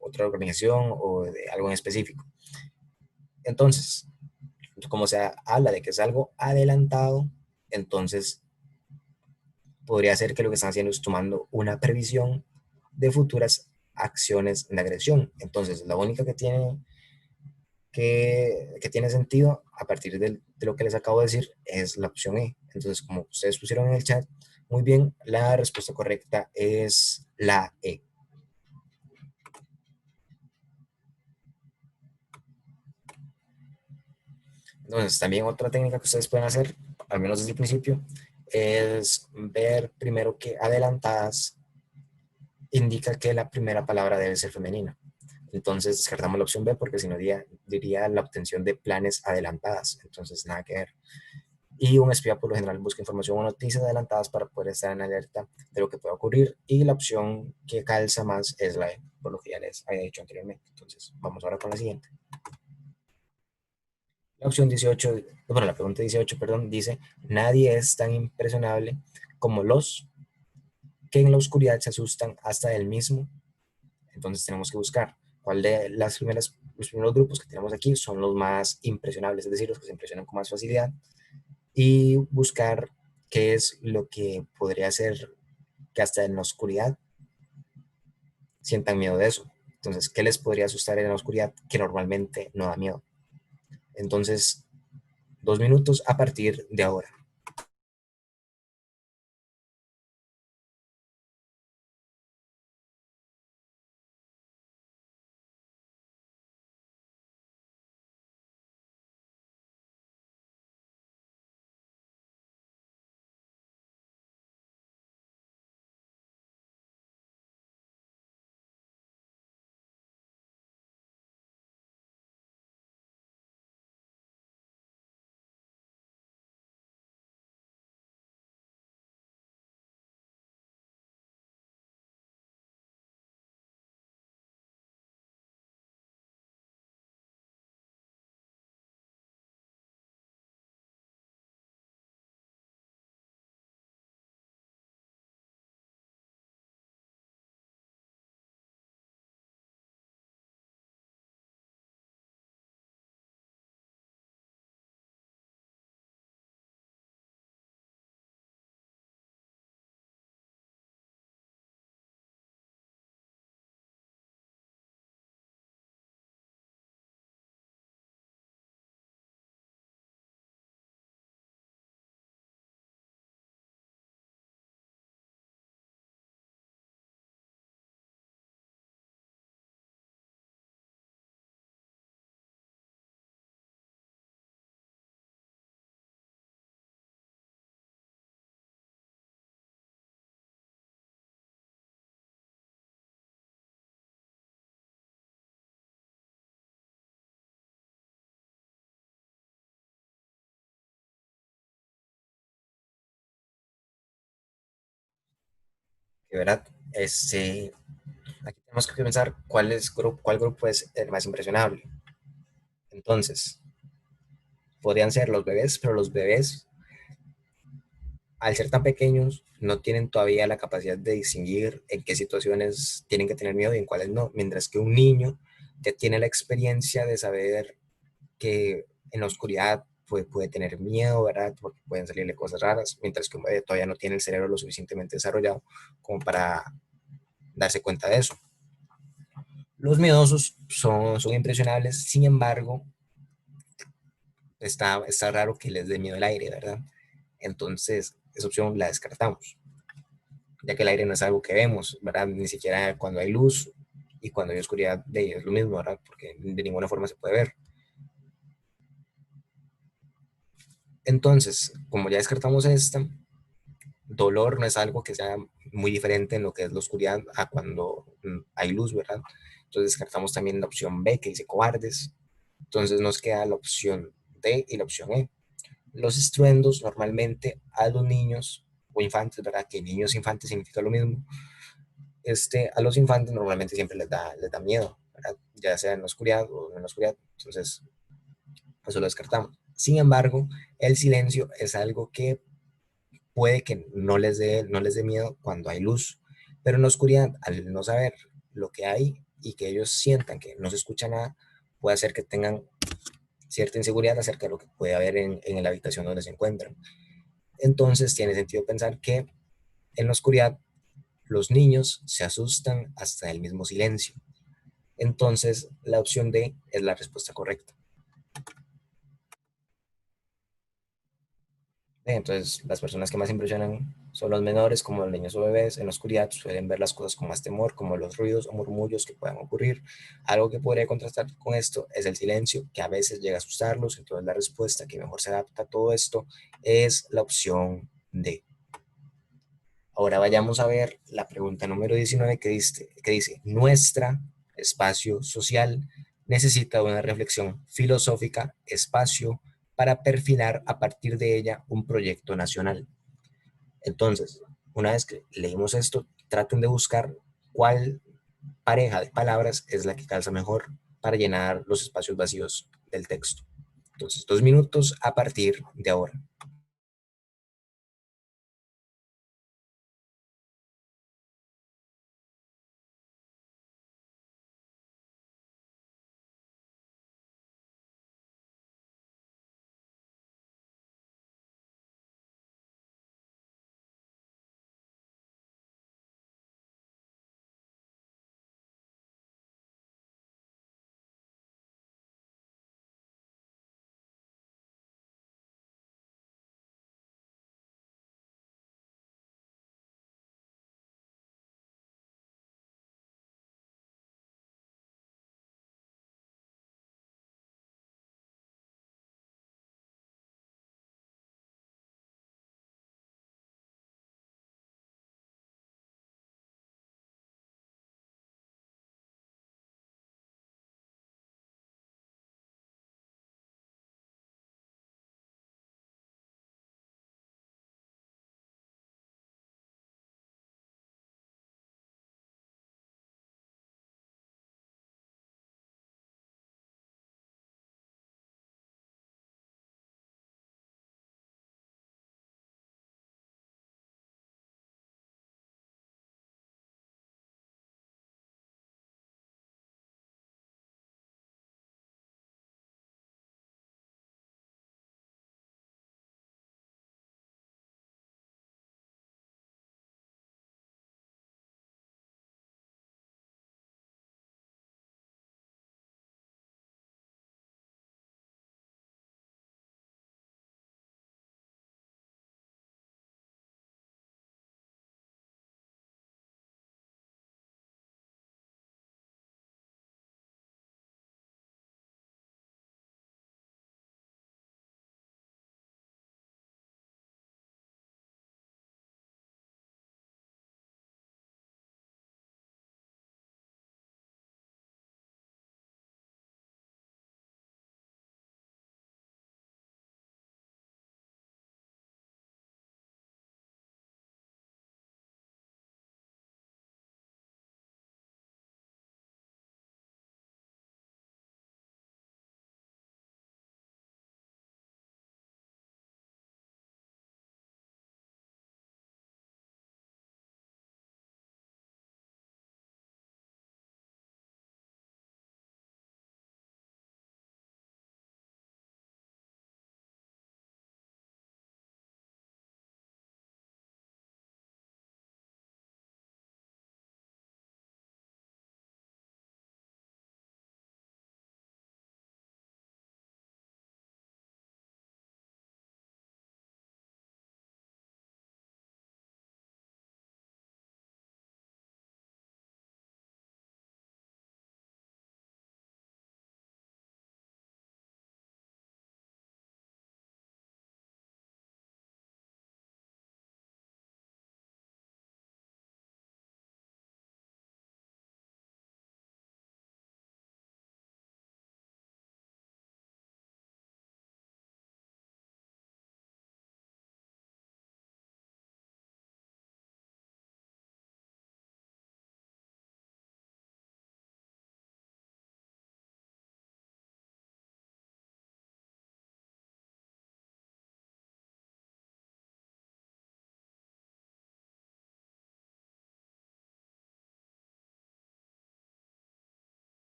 otra organización o de algo en específico. Entonces, como se habla de que es algo adelantado, entonces podría ser que lo que están haciendo es tomando una previsión de futuras acciones de agresión. Entonces, la única que tiene sentido a partir de lo que les acabo de decir es la opción E. Entonces, como ustedes pusieron en el chat, muy bien, la respuesta correcta es la E. Entonces, también otra técnica que ustedes pueden hacer, al menos desde el principio, es ver primero que adelantadas indica que la primera palabra debe ser femenina. Entonces descartamos la opción B porque si no diría la obtención de planes adelantadas. Entonces nada que ver. Y un espía por lo general busca información o noticias adelantadas para poder estar en alerta de lo que pueda ocurrir. Y la opción que calza más es la E, por lo que ya les había dicho anteriormente. Entonces vamos ahora con la siguiente. La opción 18, bueno, la pregunta 18, perdón, dice, nadie es tan impresionable como los que en la oscuridad se asustan hasta él mismo. Entonces tenemos que buscar cuál de los primeros grupos que tenemos aquí son los más impresionables, es decir, los que se impresionan con más facilidad, y buscar qué es lo que podría ser que hasta en la oscuridad sientan miedo de eso. Entonces, ¿qué les podría asustar en la oscuridad que normalmente no da miedo? Entonces, 2 minutos a partir de ahora. De verdad, aquí tenemos que pensar cuál grupo es el más impresionable. Entonces, podrían ser los bebés, pero los bebés, al ser tan pequeños, no tienen todavía la capacidad de distinguir en qué situaciones tienen que tener miedo y en cuáles no, mientras que un niño ya tiene la experiencia de saber que en la oscuridad puede tener miedo, ¿verdad? Porque pueden salirle cosas raras, mientras que un bebé todavía no tiene el cerebro lo suficientemente desarrollado como para darse cuenta de eso. Los miedosos son impresionables, sin embargo, está raro que les dé miedo el aire, ¿verdad? Entonces, esa opción la descartamos, ya que el aire no es algo que vemos, ¿verdad? Ni siquiera cuando hay luz y cuando hay oscuridad de ellos es lo mismo, ¿verdad? Porque de ninguna forma se puede ver. Entonces, como ya descartamos esta, dolor no es algo que sea muy diferente en lo que es la oscuridad a cuando hay luz, ¿verdad? Entonces descartamos también la opción B que dice cobardes. Entonces nos queda la opción D y la opción E. Los estruendos normalmente a los niños o infantes, ¿verdad? Que niños e infantes significa lo mismo. A los infantes normalmente siempre les da miedo, ¿verdad? Ya sea en la oscuridad o en la oscuridad. Entonces, eso lo descartamos. Sin embargo, el silencio es algo que puede que no les dé miedo cuando hay luz, pero en la oscuridad, al no saber lo que hay y que ellos sientan que no se escucha nada, puede hacer que tengan cierta inseguridad acerca de lo que puede haber en la habitación donde se encuentran. Entonces tiene sentido pensar que en la oscuridad los niños se asustan hasta el mismo silencio. Entonces la opción D es la respuesta correcta. Entonces, las personas que más impresionan son los menores, como los niños o bebés. En la oscuridad suelen ver las cosas con más temor, como los ruidos o murmullos que puedan ocurrir. Algo que podría contrastar con esto es el silencio, que a veces llega a asustarlos. Entonces, la respuesta que mejor se adapta a todo esto es la opción D. Ahora vayamos a ver la pregunta número 19 que dice, nuestra espacio social necesita una reflexión filosófica, espacio, para perfilar a partir de ella un proyecto nacional. Entonces, una vez que leímos esto, traten de buscar cuál pareja de palabras es la que calza mejor para llenar los espacios vacíos del texto. Entonces, 2 minutos a partir de ahora.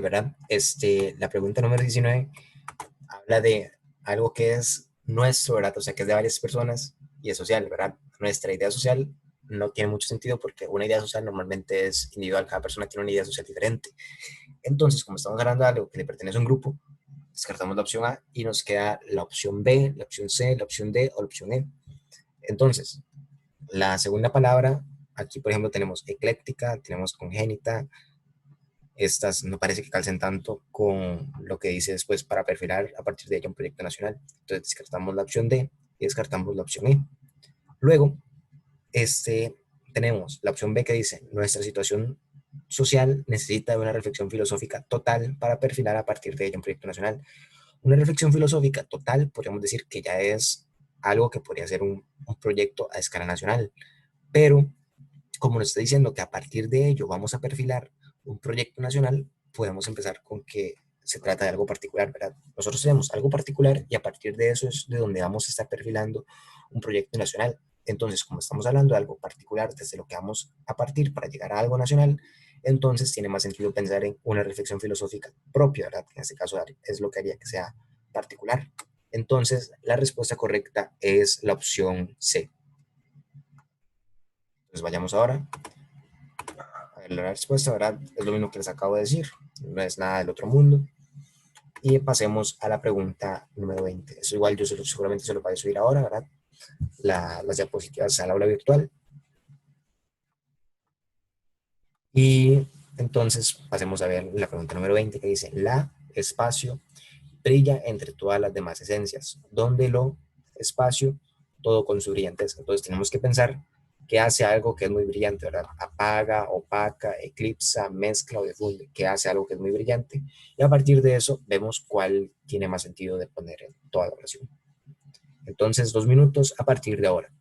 ¿verdad? La pregunta número 19 habla de algo que es nuestro, ¿verdad? O sea, que es de varias personas y es social, ¿verdad? Nuestra idea social no tiene mucho sentido porque una idea social normalmente es individual, cada persona tiene una idea social diferente. Entonces, como estamos hablando de algo que le pertenece a un grupo, descartamos la opción A y nos queda la opción B, la opción C, la opción D o la opción E. Entonces, la segunda palabra, aquí por ejemplo tenemos ecléctica, tenemos congénita, estas no parece que calcen tanto con lo que dice después para perfilar a partir de ella un proyecto nacional. Entonces descartamos la opción D y descartamos la opción E. Luego, este, tenemos la opción B que dice, nuestra situación social necesita de una reflexión filosófica total para perfilar a partir de ella un proyecto nacional. Una reflexión filosófica total, podríamos decir que ya es algo que podría ser un proyecto a escala nacional, pero como nos está diciendo que a partir de ello vamos a perfilar un proyecto nacional, podemos empezar con que se trata de algo particular, ¿verdad? Nosotros tenemos algo particular y a partir de eso es de donde vamos a estar perfilando un proyecto nacional. Entonces, como estamos hablando de algo particular desde lo que vamos a partir para llegar a algo nacional, entonces tiene más sentido pensar en una reflexión filosófica propia, ¿verdad? En este caso es lo que haría que sea particular. Entonces, la respuesta correcta es la opción C. Entonces, vayamos ahora la respuesta, ¿verdad? Es lo mismo que les acabo de decir, no es nada del otro mundo. Y pasemos a la pregunta número 20. Eso igual yo seguramente se lo voy a subir ahora, ¿verdad? Las diapositivas al aula virtual. Y entonces pasemos a ver la pregunta número 20 que dice, la espacio brilla entre todas las demás esencias, donde lo espacio, todo con su brillantez. Entonces tenemos que pensar que hace algo que es muy brillante, ¿verdad? Apaga, opaca, eclipsa, mezcla o difunde, que hace algo que es muy brillante. Y a partir de eso vemos cuál tiene más sentido de poner en toda la oración. Entonces, 2 minutos a partir de ahora.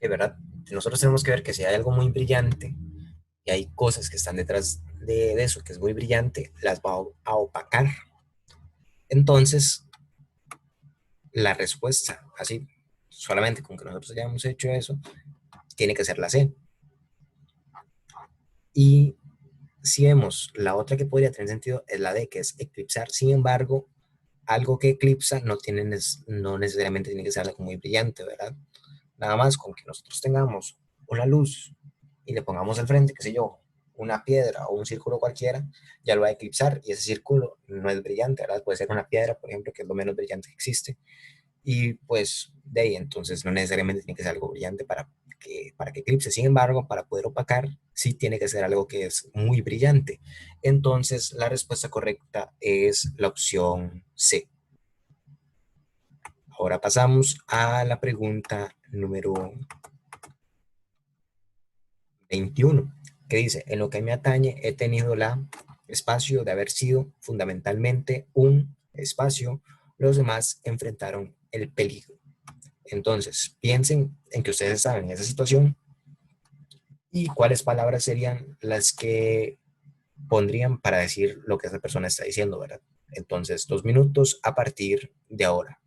De verdad, nosotros tenemos que ver que si hay algo muy brillante y hay cosas que están detrás de eso que es muy brillante, las va a opacar. Entonces, la respuesta, así, solamente con que nosotros hayamos hecho eso, tiene que ser la C. Y si vemos la otra que podría tener sentido es la D, que es eclipsar. Sin embargo, algo que eclipsa no necesariamente tiene que ser algo muy brillante, ¿verdad? Nada más con que nosotros tengamos una luz y le pongamos al frente, qué sé yo, una piedra o un círculo cualquiera, ya lo va a eclipsar y ese círculo no es brillante, ¿verdad? Puede ser una piedra, por ejemplo, que es lo menos brillante que existe. Y pues de ahí, entonces no necesariamente tiene que ser algo brillante para que eclipse. Sin embargo, para poder opacar, sí tiene que ser algo que es muy brillante. Entonces, la respuesta correcta es la opción C. Ahora pasamos a la pregunta número 21, que dice, en lo que me atañe, he tenido la espacio de haber sido fundamentalmente un espacio, los demás enfrentaron el peligro. Entonces, piensen en que ustedes estaban en esa situación y cuáles palabras serían las que pondrían para decir lo que esa persona está diciendo, ¿verdad? Entonces, 2 minutos a partir de ahora.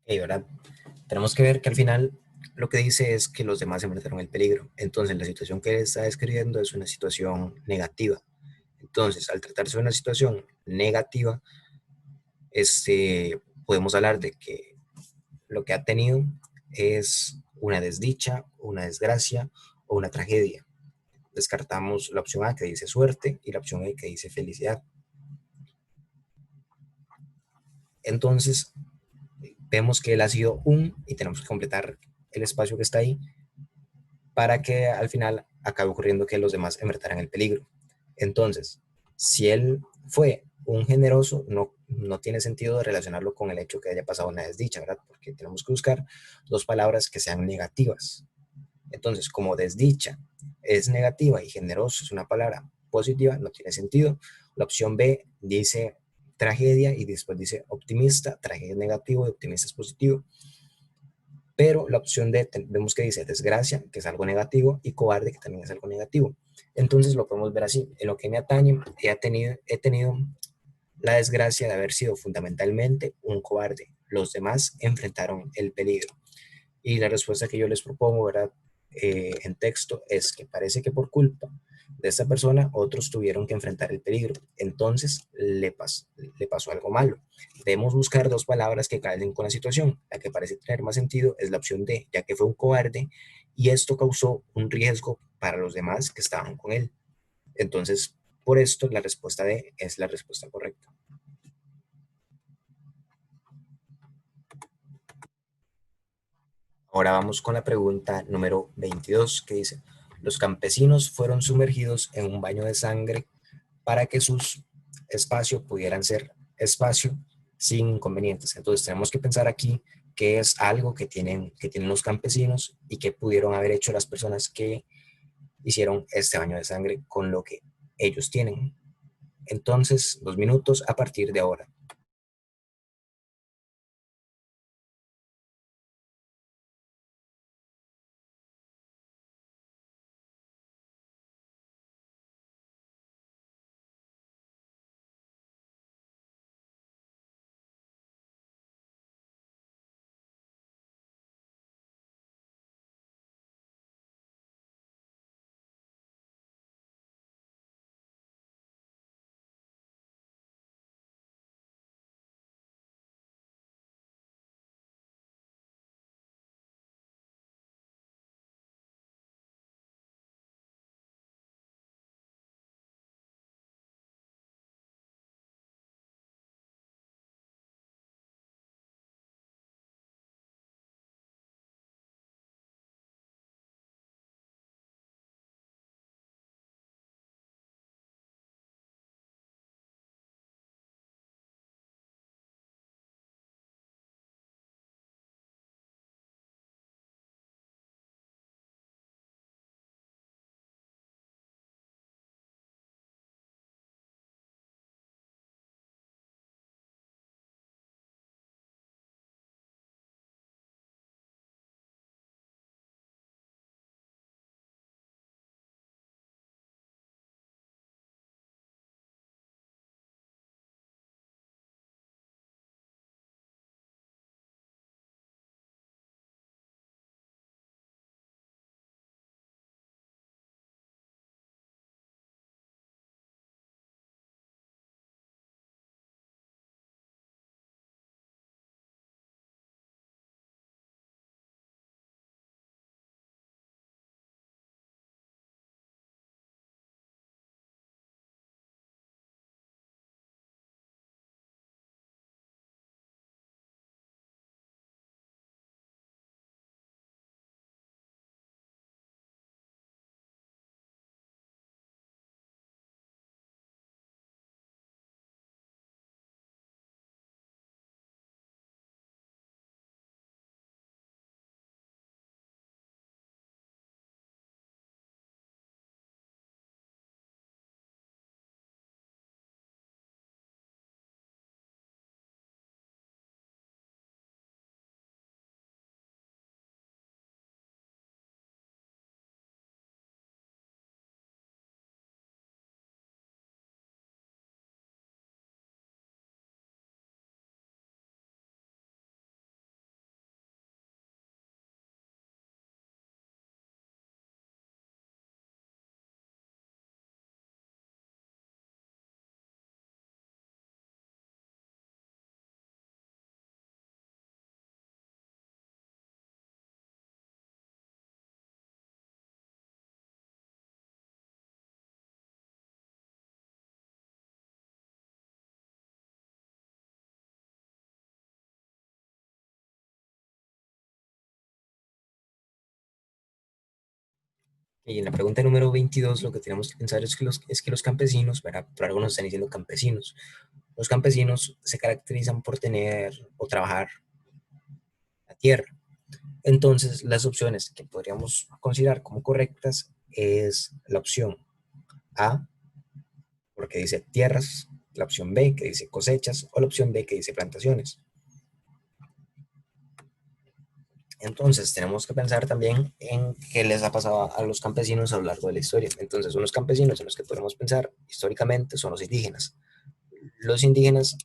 Okay, ¿verdad? Tenemos que ver que al final lo que dice es que los demás enfrentaron el peligro. Entonces, la situación que él está describiendo es una situación negativa. Entonces, al tratarse de una situación negativa, podemos hablar de que lo que ha tenido es una desdicha, una desgracia o una tragedia. Descartamos la opción A que dice suerte y la opción E que dice felicidad. Entonces, vemos que él ha sido un y tenemos que completar el espacio que está ahí para que al final acabe ocurriendo que los demás enfrentaran el peligro. Entonces, si él fue un generoso, no tiene sentido de relacionarlo con el hecho que haya pasado una desdicha, ¿verdad? Porque tenemos que buscar dos palabras que sean negativas. Entonces, como desdicha es negativa y generoso es una palabra positiva, no tiene sentido. La opción B dice tragedia y después dice optimista, tragedia es negativo y optimista es positivo. Pero la opción D vemos que dice desgracia, que es algo negativo, y cobarde, que también es algo negativo. Entonces lo podemos ver así. En lo que me atañe, he tenido la desgracia de haber sido fundamentalmente un cobarde. Los demás enfrentaron el peligro. Y la respuesta que yo les propongo, ¿verdad? En texto es que parece que por culpa de esta persona otros tuvieron que enfrentar el peligro. Entonces le pasó algo malo. Debemos buscar dos palabras que calden con la situación. La que parece tener más sentido es la opción D, ya que fue un cobarde y esto causó un riesgo para los demás que estaban con él. Entonces, por esto la respuesta D es la respuesta correcta. Ahora vamos con la pregunta número 22 que dice, los campesinos fueron sumergidos en un baño de sangre para que sus espacios pudieran ser espacio sin inconvenientes. Entonces tenemos que pensar aquí qué es algo que tienen los campesinos y que pudieron haber hecho las personas que hicieron este baño de sangre con lo que ellos tienen. Entonces, 2 minutos a partir de ahora. Y en la pregunta número 22 lo que tenemos que pensar es que los campesinos, ¿verdad? Por algo nos están diciendo campesinos. Los campesinos se caracterizan por tener o trabajar la tierra. Entonces, las opciones que podríamos considerar como correctas es la opción A, porque dice tierras, la opción B, que dice cosechas, o la opción D, que dice plantaciones. Entonces, tenemos que pensar también en qué les ha pasado a los campesinos a lo largo de la historia. Entonces, unos campesinos en los que podemos pensar históricamente son los indígenas. Los indígenas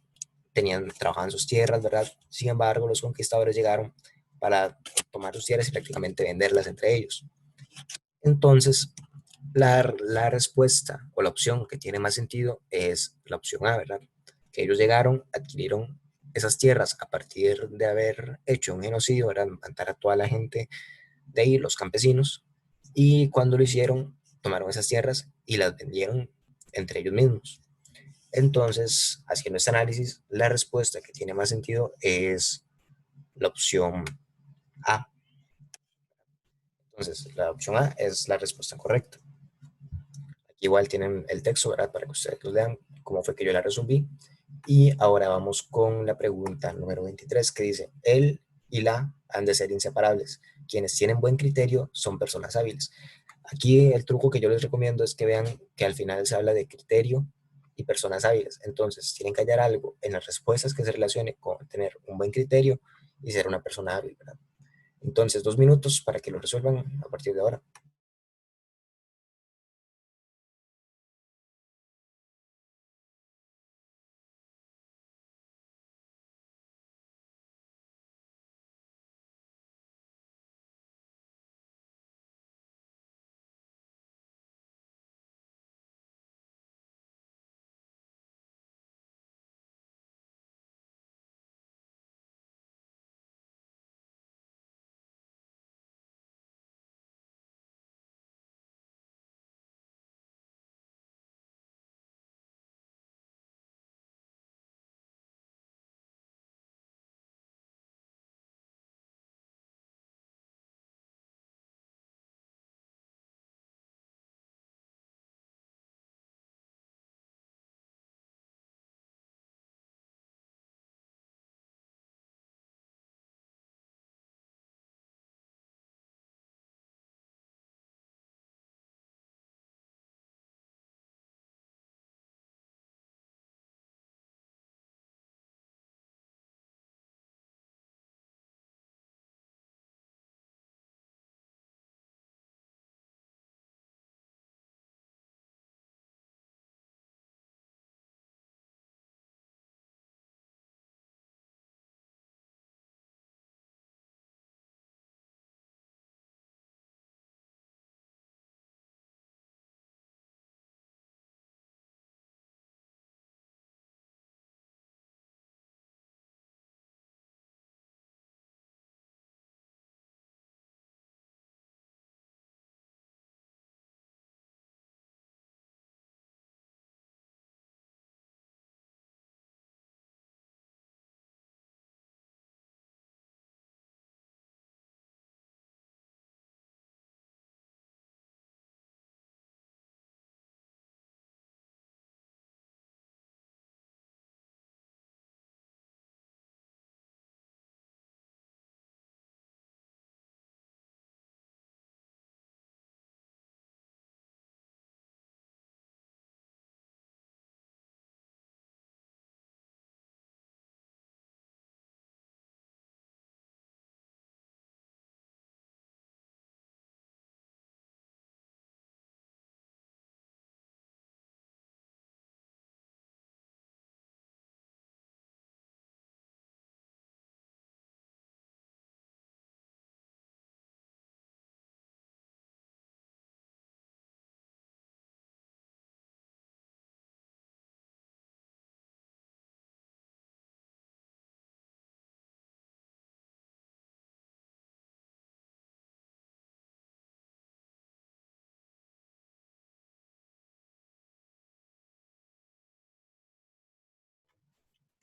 trabajaban sus tierras, ¿verdad? Sin embargo, los conquistadores llegaron para tomar sus tierras y prácticamente venderlas entre ellos. Entonces, la respuesta o la opción que tiene más sentido es la opción A, ¿verdad? Que ellos llegaron, adquirieron esas tierras a partir de haber hecho un genocidio, ¿verdad? Matar a toda la gente de ahí, los campesinos, y cuando lo hicieron, tomaron esas tierras y las vendieron entre ellos mismos. Entonces, haciendo este análisis, la respuesta que tiene más sentido es la opción A. Entonces, la opción A es la respuesta correcta. Aquí igual tienen el texto, ¿verdad? Para que ustedes lo lean, cómo fue que yo la resolví. Y ahora vamos con la pregunta número 23 que dice, él y la han de ser inseparables. Quienes tienen buen criterio son personas hábiles. Aquí el truco que yo les recomiendo es que vean que al final se habla de criterio y personas hábiles. Entonces, tienen que hallar algo en las respuestas que se relacione con tener un buen criterio y ser una persona hábil, ¿verdad? Entonces, 2 minutos para que lo resuelvan a partir de ahora.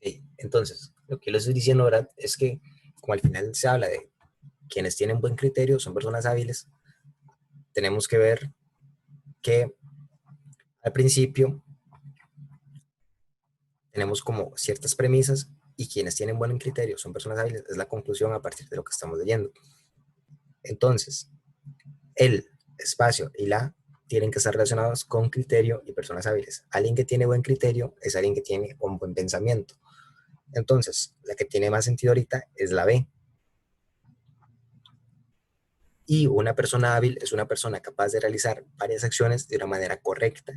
Okay. Entonces, lo que les estoy diciendo, ¿verdad? Es que como al final se habla de quienes tienen buen criterio, son personas hábiles, tenemos que ver que al principio tenemos como ciertas premisas y quienes tienen buen criterio son personas hábiles, es la conclusión a partir de lo que estamos leyendo. Entonces, el espacio y la tienen que estar relacionados con criterio y personas hábiles. Alguien que tiene buen criterio es alguien que tiene un buen pensamiento. Entonces, la que tiene más sentido ahorita es la B. Y una persona hábil es una persona capaz de realizar varias acciones de una manera correcta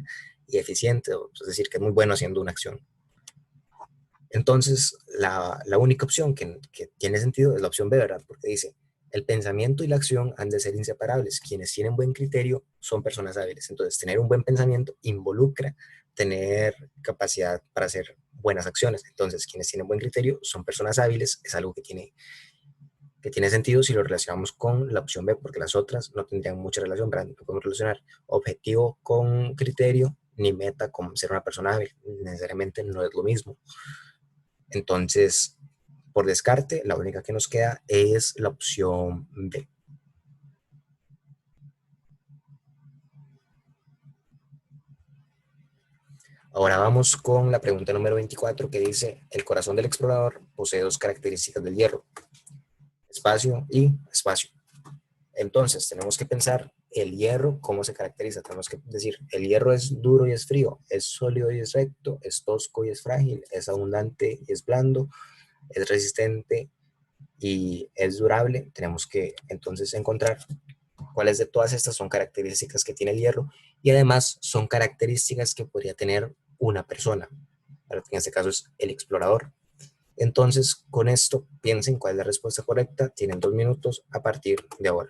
y eficiente, es decir, que es muy bueno haciendo una acción. Entonces, la única opción que tiene sentido es la opción B, ¿verdad? Porque dice, el pensamiento y la acción han de ser inseparables. Quienes tienen buen criterio son personas hábiles. Entonces, tener un buen pensamiento involucra tener capacidad para hacer buenas acciones. Entonces, quienes tienen buen criterio son personas hábiles. Es algo que tiene sentido si lo relacionamos con la opción B, porque las otras no tendrían mucha relación, ¿verdad? No podemos relacionar objetivo con criterio, ni meta con ser una persona hábil. Necesariamente no es lo mismo. Entonces, por descarte, la única que nos queda es la opción B. Ahora vamos con la pregunta número 24 que dice, el corazón del explorador posee dos características del hierro, espacio y espacio. Entonces, tenemos que pensar el hierro, cómo se caracteriza. Tenemos que decir, el hierro es duro y es frío, es sólido y es recto, es tosco y es frágil, es abundante y es blando, es resistente y es durable. Tenemos que entonces encontrar cuáles de todas estas son características que tiene el hierro y además son características que podría tener una persona. En este caso es el explorador. Entonces, con esto, piensen cuál es la respuesta correcta. Tienen 2 minutos a partir de ahora.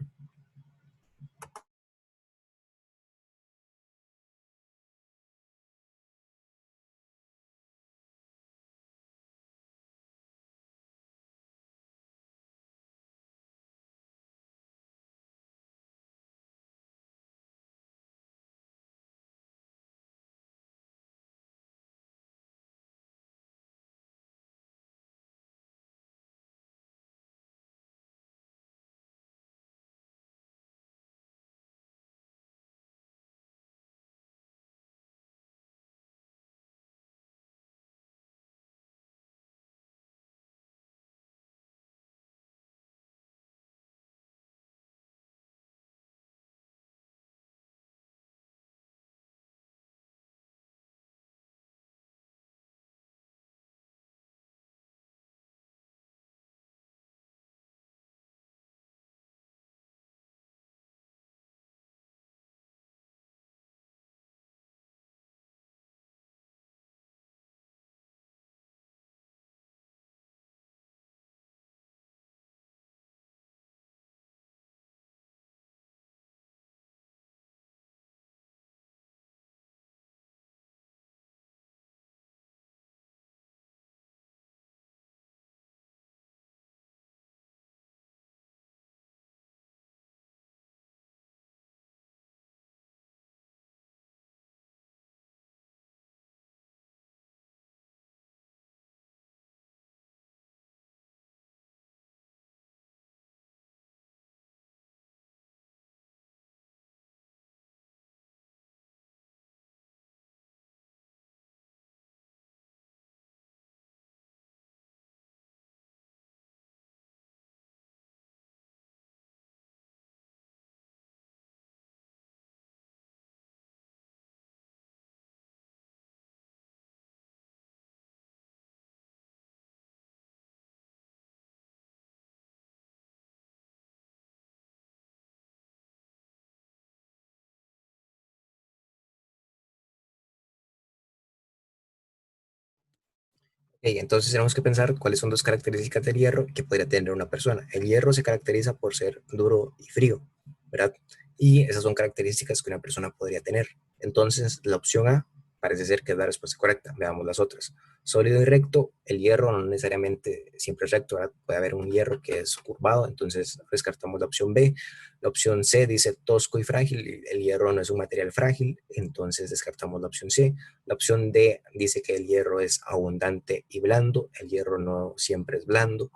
Entonces tenemos que pensar cuáles son dos características del hierro que podría tener una persona. El hierro se caracteriza por ser duro y frío, ¿verdad? Y esas son características que una persona podría tener. Entonces la opción A parece ser que es la respuesta correcta. Veamos las otras. Sólido y recto, el hierro no necesariamente siempre es recto, ¿verdad? Puede haber un hierro que es curvado, entonces descartamos la opción B. La opción C dice tosco y frágil, el hierro no es un material frágil, entonces descartamos la opción C. La opción D dice que el hierro es abundante y blando. El hierro no siempre es blando.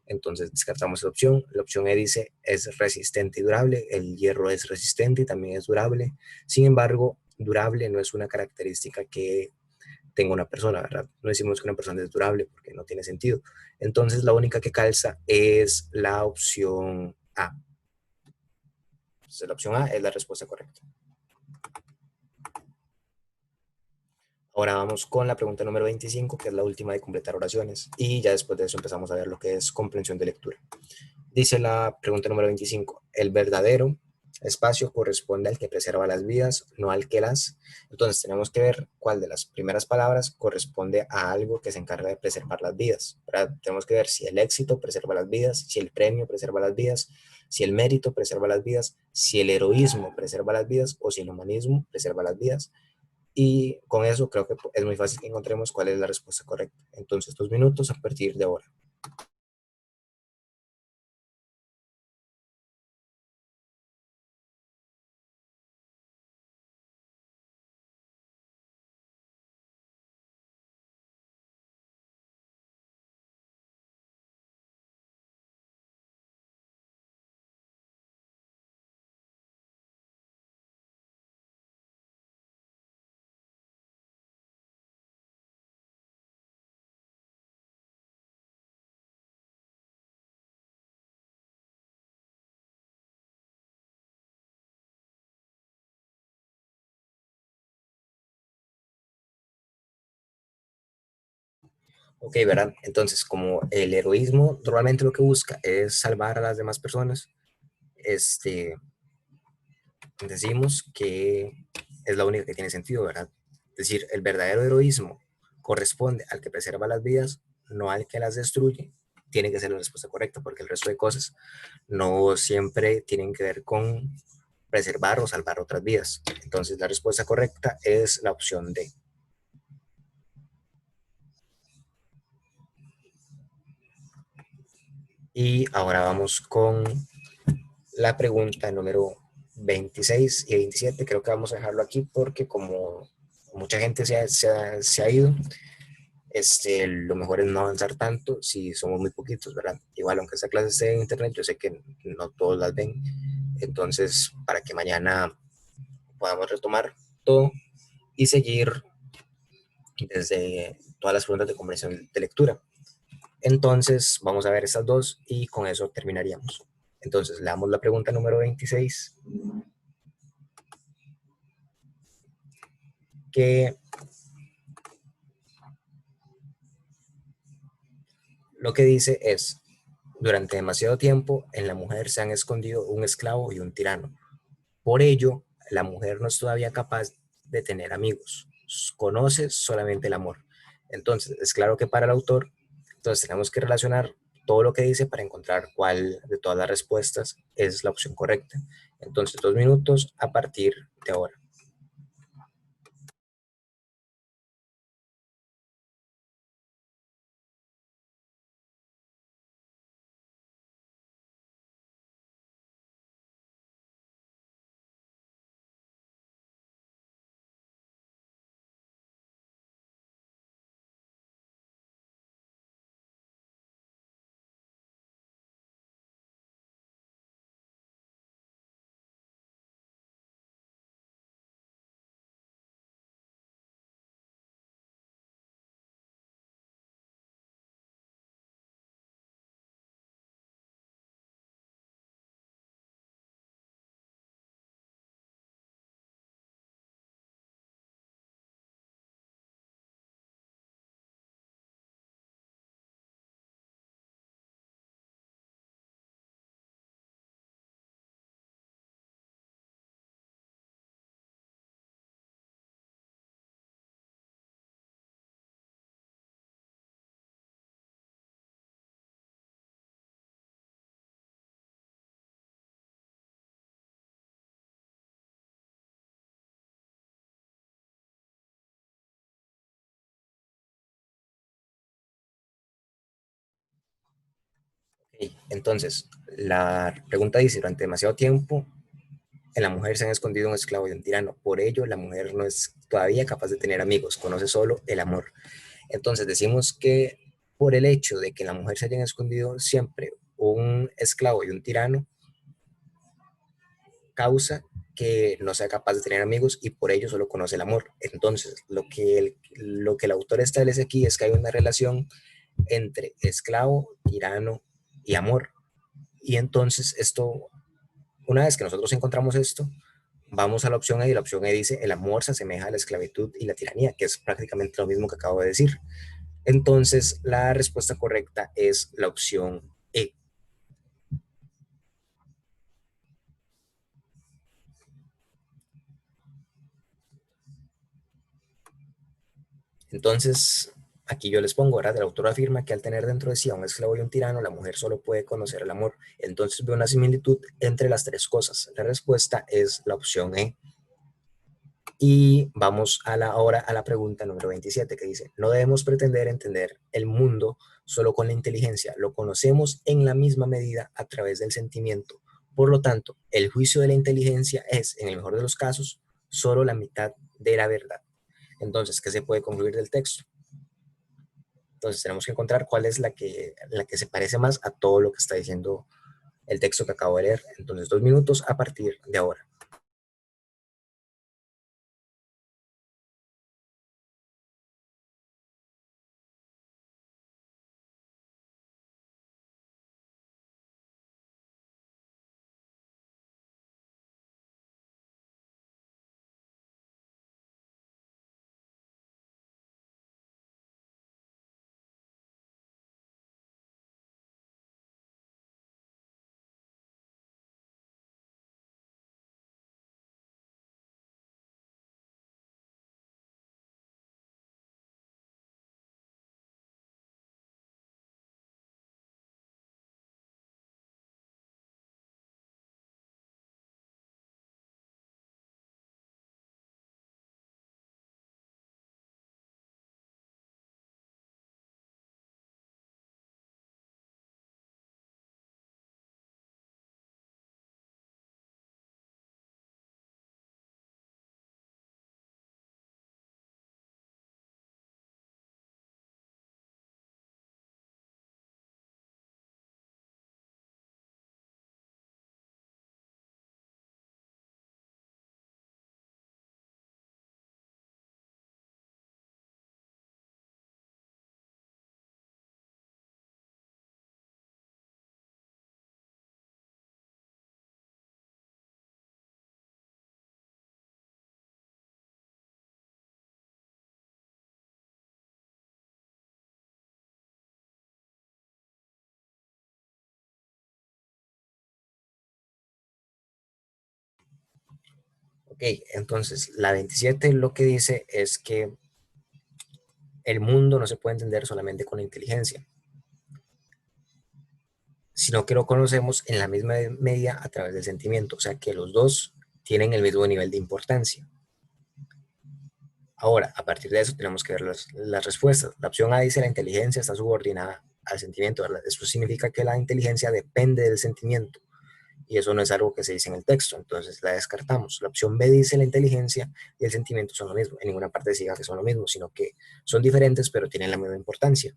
entonces descartamos la opción. La opción E dice es resistente y durable, el hierro es resistente y también es durable, sin embargo, durable no es una característica que tenga una persona, ¿verdad? No decimos que una persona es durable porque no tiene sentido. Entonces la única que calza es la opción A. Entonces la opción A es la respuesta correcta. Ahora vamos con la pregunta número 25, que es la última de completar oraciones. Y ya después de eso empezamos a ver lo que es comprensión de lectura. Dice la pregunta número 25, el verdadero espacio corresponde al que preserva las vidas, no al que las. Entonces tenemos que ver cuál de las primeras palabras corresponde a algo que se encarga de preservar las vidas, ¿verdad? Tenemos que ver si el éxito preserva las vidas, si el premio preserva las vidas, si el mérito preserva las vidas, si el heroísmo preserva las vidas o si el humanismo preserva las vidas. Y con eso creo que es muy fácil que encontremos cuál es la respuesta correcta. Entonces, 2 minutos a partir de ahora. Ok, ¿verdad? Entonces, como el heroísmo normalmente lo que busca es salvar a las demás personas, este, decimos que es la única que tiene sentido, ¿verdad? Es decir, el verdadero heroísmo corresponde al que preserva las vidas, no al que las destruye. Tiene que ser la respuesta correcta, porque el resto de cosas no siempre tienen que ver con preservar o salvar otras vidas. Entonces, la respuesta correcta es la opción D. Y ahora vamos con la pregunta número 26 y 27. Creo que vamos a dejarlo aquí porque como mucha gente se ha ido, lo mejor es no avanzar tanto si somos muy poquitos, ¿verdad? Igual, aunque esta clase esté en internet, yo sé que no todos las ven. Entonces, para que mañana podamos retomar todo y seguir desde todas las preguntas de comprensión de lectura. Entonces, vamos a ver estas dos y con eso terminaríamos. Entonces, le damos la pregunta número 26, que lo que dice es, durante demasiado tiempo en la mujer se han escondido un esclavo y un tirano. Por ello, la mujer no es todavía capaz de tener amigos, conoce solamente el amor. Entonces, es claro que para el autor, entonces tenemos que relacionar todo lo que dice para encontrar cuál de todas las respuestas es la opción correcta. Entonces, 2 minutos a partir de ahora. Okay. Entonces, la pregunta dice, durante demasiado tiempo en la mujer se han escondido un esclavo y un tirano. Por ello, la mujer no es todavía capaz de tener amigos, conoce solo el amor. Entonces, decimos que por el hecho de que en la mujer se hayan escondido siempre un esclavo y un tirano, causa que no sea capaz de tener amigos y por ello solo conoce el amor. Entonces, lo que el autor establece aquí es que hay una relación entre esclavo, tirano y amor. Y entonces esto, una vez que nosotros encontramos esto, vamos a la opción E y la opción E dice el amor se asemeja a la esclavitud y la tiranía, que es prácticamente lo mismo que acabo de decir. Entonces, la respuesta correcta es la opción E. Entonces, aquí yo les pongo, ¿verdad? El autor afirma que al tener dentro de sí a un esclavo y un tirano, la mujer solo puede conocer el amor. Entonces veo una similitud entre las tres cosas. La respuesta es la opción E. Y vamos ahora a la pregunta número 27 que dice, no debemos pretender entender el mundo solo con la inteligencia, lo conocemos en la misma medida a través del sentimiento. Por lo tanto, el juicio de la inteligencia es, en el mejor de los casos, solo la mitad de la verdad. Entonces, ¿qué se puede concluir del texto? Entonces tenemos que encontrar cuál es la que se parece más a todo lo que está diciendo el texto que acabo de leer. Entonces, 2 minutos a partir de ahora. Ok, entonces la 27 lo que dice es que el mundo no se puede entender solamente con la inteligencia, sino que lo conocemos en la misma medida a través del sentimiento, o sea que los dos tienen el mismo nivel de importancia. Ahora, a partir de eso tenemos que ver las respuestas. La opción A dice la inteligencia está subordinada al sentimiento, ¿verdad? Eso significa que la inteligencia depende del sentimiento y eso no es algo que se dice en el texto, entonces la descartamos. La opción B dice la inteligencia y el sentimiento son lo mismo, en ninguna parte se diga que son lo mismo, sino que son diferentes pero tienen la misma importancia.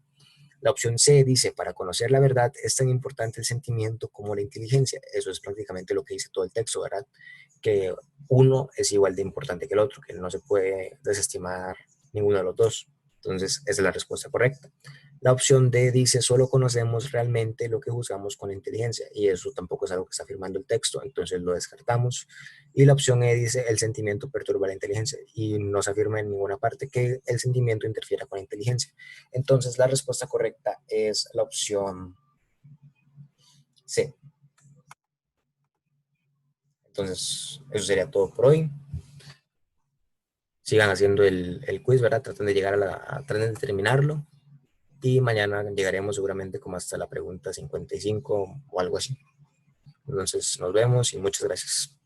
La opción C dice, para conocer la verdad es tan importante el sentimiento como la inteligencia. Eso es prácticamente lo que dice todo el texto, ¿verdad? Que uno es igual de importante que el otro, que no se puede desestimar ninguno de los dos. Entonces, esa es la respuesta correcta. La opción D dice, solo conocemos realmente lo que juzgamos con la inteligencia, y eso tampoco es algo que está afirmando el texto, entonces lo descartamos. Y la opción E dice, el sentimiento perturba la inteligencia, y no se afirma en ninguna parte que el sentimiento interfiera con la inteligencia. Entonces, la respuesta correcta es la opción C. Entonces, eso sería todo por hoy. Sigan haciendo el quiz, ¿verdad? Traten de llegar traten de terminarlo. Y mañana llegaremos seguramente como hasta la pregunta 55 o algo así. Entonces, nos vemos y muchas gracias.